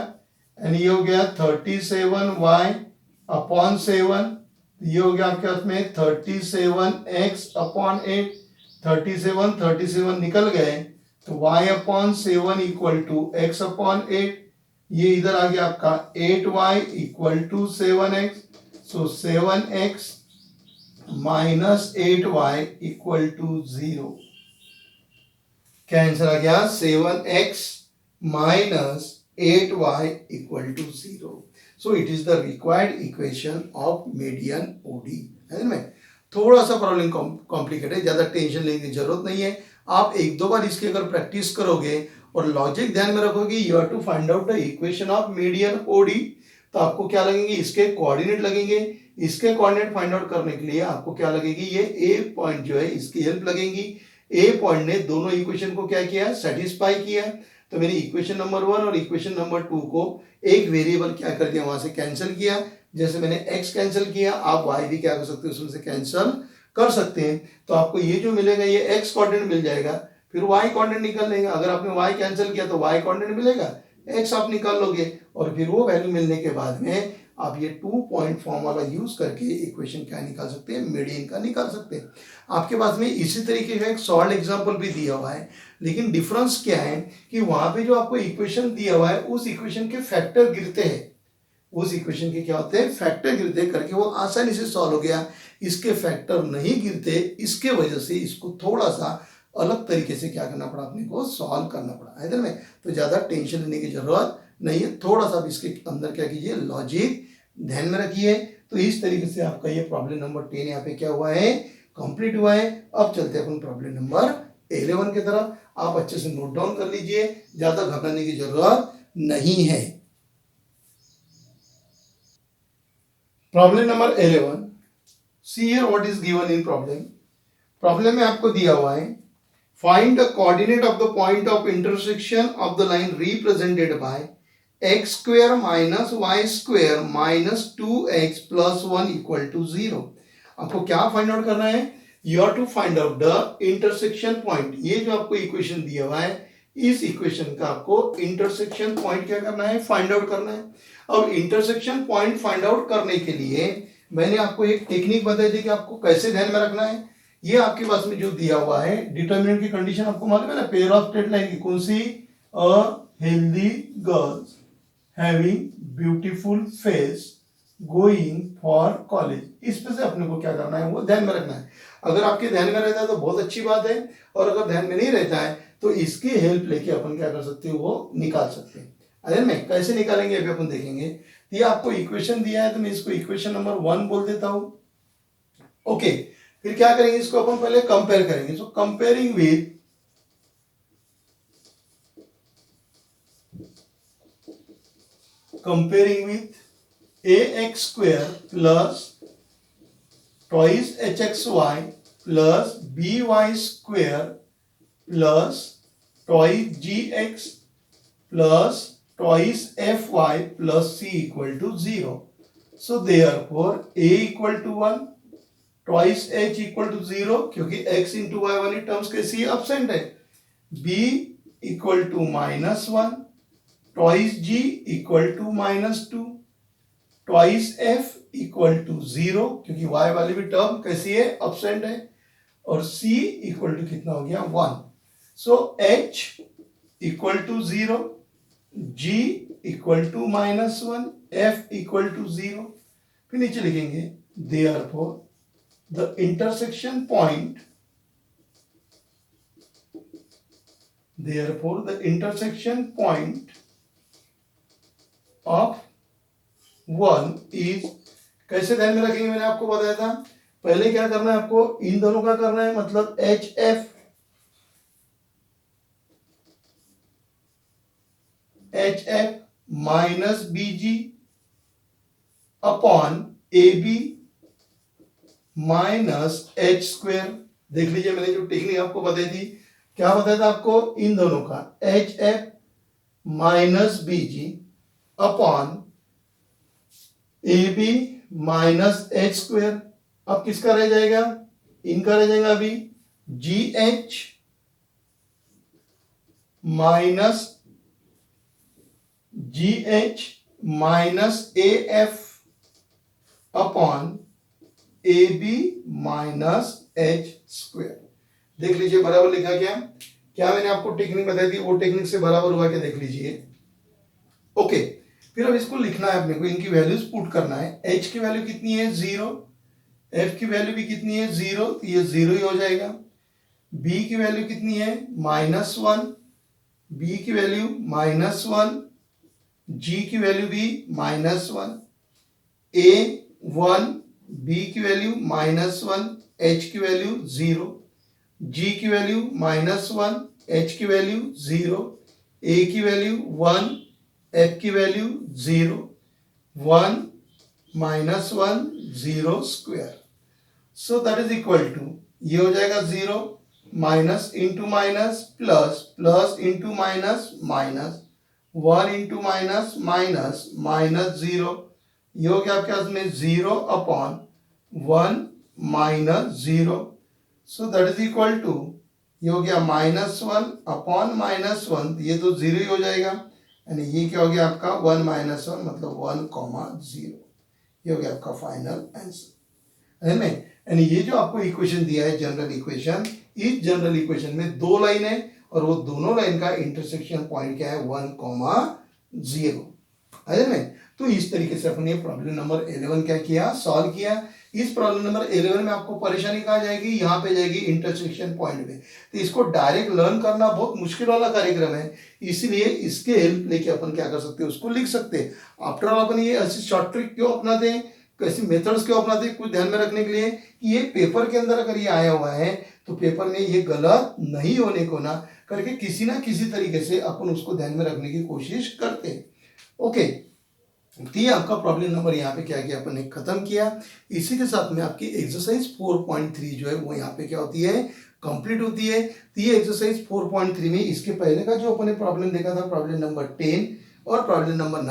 एंड ये हो गया 37y अपॉन 7, ये हो गया आपके हाथ में 37x अपॉन 8, 37 निकल गए तो y upon 7 equal to x upon 8, ये इधर आ गया आपका 8y equal to 7x, so 7x minus 8y equal to 0। क्या आंसर आ गया 7x minus 8y equal to 0। So it is the required equation of median OD. है ना, थोड़ा सा प्रॉब्लम कॉम्प्लिकेटेड है, ज्यादा टेंशन लेने की जरूरत नहीं है। आप एक दो बार इसकी अगर प्रैक्टिस करोगे और लॉजिक ध्यान में रखोगे, you have to find out the equation of median OD, तो आपको क्या लगेंगे इसके कोऑर्डिनेट लगेंगे। इसके कोऑर्डिनेट फाइंड आउट करने के लिए आपको क्या लगेगी, ये ए पॉइंट जो है इसकी हेल्प लगेगी। ए पॉइंट ने दोनों इक्वेशन को क्या किया, सेटिस्फाई किया। तो मेरी इक्वेशन नंबर 1 और इक्वेशन नंबर 2 को एक वेरिएबल क्या कर दिया, वहां से कैंसिल किया। जैसे मैंने x कैंसिल किया, आप y भी क्या कर सकते हो उसमें से कैंसिल कर सकते हैं। तो आपको ये जो मिलेगा ये x कोऑर्डिनेट मिल जाएगा, फिर y कोऑर्डिनेट निकल लेगा। अगर आपने y कैंसिल किया तो y कोऑर्डिनेट मिलेगा, x आप निकाल लोगे, और फिर वो वैल्यू मिलने के बाद में आप ये 2-point फॉर्म वाला यूज करके इक्वेशन क्या निकाल सकते हैं, मीडियन का निकाल सकते हैं। आपके पास में इसी तरीके का एक सॉल्व एग्जांपल भी दिया हुआ है, लेकिन डिफरेंस क्या है कि वहां पे जो आपको इक्वेशन दिया हुआ है उस इक्वेशन के फैक्टर गिरते हैं, उस इक्वेशन के क्या होते हैं फैक्टर गिरते, करके वो आसानी से सॉल्व हो गया। इसके फैक्टर नहीं गिरते, इसके वजह से इसको थोड़ा सा अलग तरीके से क्या करना पड़ा, अपने को सॉल्व करना पड़ा। इधर में तो ज्यादा टेंशन लेने की जरूरत नहीं है, थोड़ा सा इसके अंदर क्या कीजिए, लॉजिक ध्यान में रखिए। तो इस तरीके से आपका ये प्रॉब्लम नंबर 10 यहाँ पे क्या हुआ है, कंप्लीट हुआ है। अब चलते हैं अपन प्रॉब्लम नंबर 11 की तरफ। आप अच्छे से नोट डाउन कर लीजिए, ज्यादा घबराने की जरूरत नहीं है। Problem number 11, see here what is given in problem. Problem में आपको दिया हुआ है, find the coordinate of the point of intersection of the line represented by x square minus y square minus 2x plus 1 equal to 0। आपको क्या फाइंड आउट करना है, you have to find out the intersection point. ये जो आपको इक्वेशन दिया हुआ है, इस इक्वेशन का आपको इंटरसेक्शन पॉइंट क्या करना है, फाइंड आउट करना है। और इंटरसेक्शन पॉइंट फाइंड आउट करने के लिए मैंने आपको एक टेक्निक बताई थी कि आपको कैसे ध्यान में रखना है। ये आपके पास में जो दिया हुआ है, डिटरमिनेंट की कंडीशन आपको मालूम है ना, पेयर ऑफ स्ट्रेट लाइन की कौन सी, a healthy girls having beautiful face going for college. इस पे से अपने को क्या करना है, वो ध्यान में रखना है। अगर आपके ध्यान में रहता है तो बहुत अच्छी बात है, और अगर ध्यान में नहीं रहता है तो इसकी हेल्प लेके अपन क्या कर सकते हैं, वो निकाल सकते हैं। अरे मैं कैसे निकालेंगे अभी अपन देखेंगे। ये आपको इक्वेशन दिया है तो मैं इसको इक्वेशन नंबर 1 बोल देता हूं। ओके, फिर क्या करेंगे, इसको अपन पहले कंपेयर करेंगे। सो comparing with ax square plus twice hxy plus by square plus twice gx plus twice fy plus c equal to 0. So therefore a equal to 1, twice h equal to 0, क्योंकि x into y वाली टर्म्स कैसी है, absent है। b equal to -1, twice g equal to -2, twice f equal to 0, क्योंकि y वाली भी टर्म कैसी है, एब्सेंट है, और c इक्वल टू कितना हो गया, 1। सो h equal to 0, g equal to -1, f equal to 0। फिर नीचे लिखेंगे therefore the intersection point, therefore the intersection point of 1 is, कैसे ध्यान में रखेंगे, मैंने आपको बताया था। पहले क्या करना है आपको, इन दोनों का करना है, मतलब HF minus BG upon AB minus H²। देख लीजिए, मैंने जो टेक्निक आपको बताई थी, क्या बताया था आपको, इन दोनों का HF minus BG upon AB minus H²। अब किसका रह जाएगा, इनका रह जाएगा अभी GH minus AF upon AB minus H²। देख लीजिए बराबर लिखा क्या, क्या मैंने आपको टेक्निक बताई थी, वो टेक्निक से बराबर हुआ क्या, देख लीजिए। ओके, फिर अब इसको लिखना है अपने को, इनकी वैल्यूज पुट करना है। h की वैल्यू कितनी है, 0, f की वैल्यू भी कितनी है, 0, तो ये 0 ही हो जाएगा। b की वैल्यू कितनी है, -1, b की वैल्यू -1, g की वैल्यू भी -1, a1, b की वैल्यू -1, h की वैल्यू 0, g की वैल्यू -1, h की वैल्यू 0, a की वैल्यू 1, f की value 0, 1 -1 0²। So that is equal to, ये हो जाएगा 0, minus into minus plus, plus into minus minus, 1 into minus minus, -0, ये हो गया आपके पास में 0 upon 1 minus 0। So that is equal to, ये हो गया -1 अपॉन -1, ये तो 0 ही हो जाएगा, यानी ये क्या हो गया आपका 1 -1 मतलब 1,0। ये हो गया आपका फाइनल आंसर, है ना। यानी ये जो आपको इक्वेशन दिया है जनरल इक्वेशन, इस जनरल इक्वेशन में दो लाइन है और वो दोनों लाइन का इंटरसेक्शन पॉइंट क्या है, 1,0, है ना। तो इस तरीके से अपने प्रॉब्लम नंबर 11 क्या किया, सॉल्व किया। इस प्रॉब्लम नंबर 11 में आपको परेशानी कहाँ जाएगी, यहाँ पे जाएगी इंटरसेक्शन पॉइंट में। तो इसको डायरेक्ट लर्न करना बहुत मुश्किल वाला कार्यक्रम है, इसलिए इसके हेल्प लेके अपन क्या कर सकते हैं, उसको लिख सकते हैं। आफ्टर ऑल अपन ये ऐसी शॉर्ट ट्रिक क्यों अपनाते हैं, कैसी मेथड्स क्यों अपनाते हैं, कुछ ध्यान में रखने के लिए कि ये पेपर के अंदर अगर ये आया हुआ है तो पेपर में ये गलत नहीं होने को ना करके किसी ना किसी तरीके से अपन उसको ध्यान में रखने की कोशिश करते हैं। ओके, तो ये आपका प्रॉब्लम नंबर यहाँ पे क्या किया अपन ने, खत्म किया। इसी के साथ में आपकी एक्सरसाइज 4.3 जो है वो यहाँ पे क्या होती है, कंप्लीट होती है। तो ये एक्सरसाइज 4.3 में इसके पहले का जो अपन ने प्रॉब्लम देखा था, प्रॉब्लम नंबर 10 और प्रॉब्लम नंबर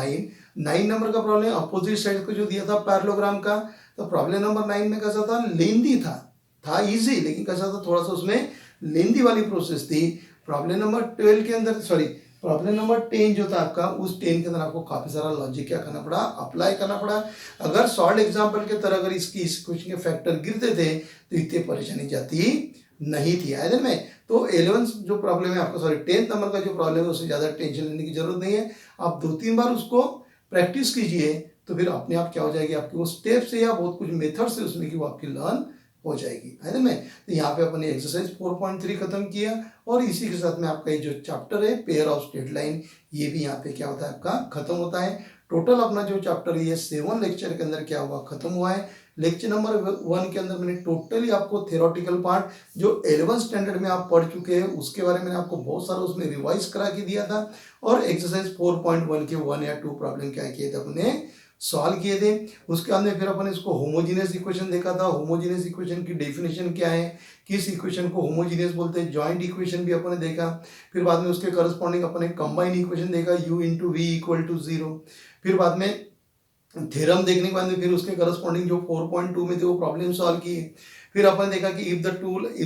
9 नंबर का प्रॉब्लम अपोजिट साइड को जो दिया था पैरेललोग्राम का, तो प्रॉब्लम नंबर 9 में कैसा था, लेंदी था इजी, लेकिन कैसा था, थोड़ा सा उसमें लेंदी वाली प्रोसेस थी। प्रॉब्लम नंबर 12 के अंदर, सॉरी प्रॉब्लम नंबर 10 जो था आपका, उस 10 के अंदर आपको काफी सारा लॉजिक क्या करना पड़ा, अप्लाई करना पड़ा। अगर सॉल्ड एग्जांपल के तरह अगर इसकी इस क्वेश्चन के फैक्टर गिरते थे तो इतनी परेशानी जाती नहीं थी, है में। तो 11 जो प्रॉब्लम है आपका, सॉरी 10th नंबर का जो प्रॉब्लम है उससे ज्यादा टेंशन लेने की जरूरत नहीं है। आप 2-3 बार उसको प्रैक्टिस कीजिए तो फिर अपने आप क्या हो जाएगी, आपकी वो स्टेप से या बहुत कुछ मेथड से उसमें कि वो आपकी लर्न हो जाएगी, है ना। तो यहाँ पे अपने एक्सरसाइज 4.3 खत्म किया और इसी के साथ में आपका ये जो चैप्टर है पेयर ऑफ स्ट्रेट लाइन, ये भी यहाँ पे क्या होता है आपका खत्म होता है। टोटल अपना जो चैप्टर है ये 7 लेक्चर के अंदर क्या हुआ, खत्म हुआ है। लेक्चर नंबर 1 के अंदर मैंने टोटली आपको थ्योरेटिकल पार्ट जो 11th स्टैंडर्ड में आप पढ़ चुके हैं उसके बारे में आपको बहुत सारा उसमें रिवाइज करा के दिया था, और एक्सरसाइज 4.1 के 1 या 2 प्रॉब्लम क्या किए थे अपने, सॉल्व किए थे। उसके बाद में फिर अपन इसको होमोजीनियस इक्वेशन देखा था, होमोजीनियस इक्वेशन की डेफिनेशन क्या है, किस इक्वेशन को होमोजीनियस बोलते हैं, जॉइंट इक्वेशन भी अपन ने देखा। फिर बाद में उसके करस्पॉन्डिंग अपन ने कंबाइन इक्वेशन देखा, u into V equal to 0। फिर बाद में थ्योरम देखने के बाद में फिर उसके करस्पॉन्डिंग जो 4.2 में थे वो प्रॉब्लम सॉल्व किए। फिर अपन देखा कि if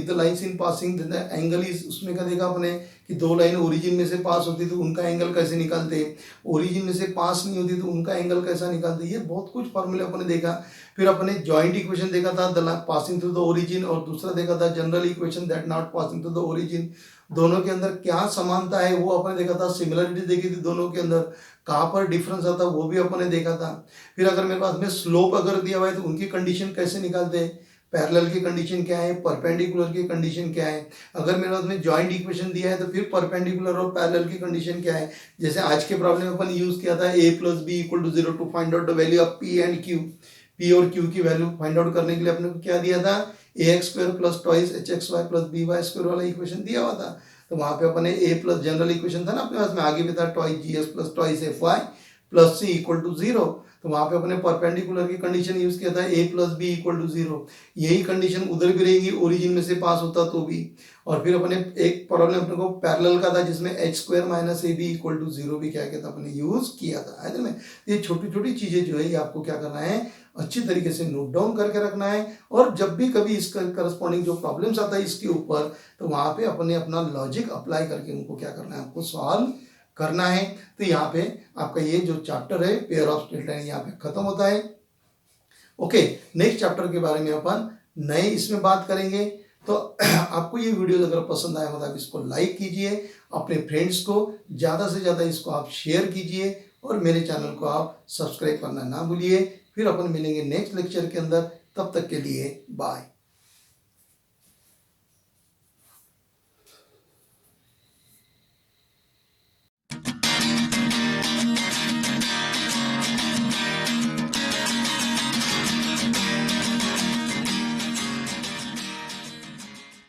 the lines in passing the angle is, उसमें क्या देखा अपने कि दो लाइन ओरिजिन में से पास होती तो उनका एंगल कैसे निकालते, ओरिजिन में से पास नहीं होती तो उनका एंगल कैसा निकालते, ये बहुत कुछ फॉर्मूले अपने देखा। फिर अपने जॉइंट इक्वेशन देखा था the passing through the origin, और दूसरा देखा था general equation that not passing through the origin. दोनों के अंदर क्या समानता है वो अपने देखा था, सिमिलरिटी देखी थी दोनों के अंदर, कहाँ पर डिफरेंस आता वो भी अपने देखा था। फिर अगर मेरे पास में स्लोप अगर दिया हुआ है तो उनकी कंडीशन कैसे निकालते हैं, पैरेलल की कंडीशन क्या है, परपेंडिकुलर की कंडीशन क्या है। अगर मेरे पास में जॉइंट इक्वेशन दिया है तो फिर परपेंडिकुलर और पैरेलल की कंडीशन क्या है। जैसे आज के प्रॉब्लम में अपन यूज किया था a plus B equal to 0 to find out the value of p and q। p और q की वैल्यू फाइंड आउट करने के लिए अपने को क्या दिया था, ax square plus twice hxy plus by square वाला इक्वेशन दिया हुआ था। तो वहां पे अपने a प्लस जनरल इक्वेशन था ना अपने पास में, आगे भी था twice gs plus twice fy plus c equal to 0। तो वहां पे अपने परपेंडिकुलर की कंडीशन यूज किया था a plus B equal to 0। यही कंडीशन उधर भी रहेगी, ओरिजिन में से पास होता तो भी। और फिर अपने एक प्रॉब्लम अपने को पैरेलल का था जिसमें h square minus A B equal to 0 भी क्या किया था अपने यूज किया था, है ना। ये छोटी छोटी चीजें जो है ये आपको क्या करना है, अच्छी तरीके से नोट डाउन करके रखना है। और जब भी कभी इसका करस्पॉन्डिंग जो प्रॉब्लम्स आता है इसके ऊपर, तो वहां पे अपने अपना लॉजिक अप्लाई करके उनको क्या करना है, आपको सॉल्व करना है। तो यहाँ पे आपका ये जो चैप्टर है पेयर ऑफ स्ट्रेट लाइन यहाँ पे खत्म होता है। ओके, नेक्स्ट चैप्टर के बारे में अपन नए इसमें बात करेंगे। तो आपको ये वीडियो अगर पसंद आया हो तो आप इसको लाइक कीजिए, अपने फ्रेंड्स को ज़्यादा से ज़्यादा इसको आप शेयर कीजिए, और मेरे चैनल को आप सब्सक्राइब करना ना भूलिए। फिर अपन मिलेंगे नेक्स्ट लेक्चर के अंदर, तब तक के लिए बाय।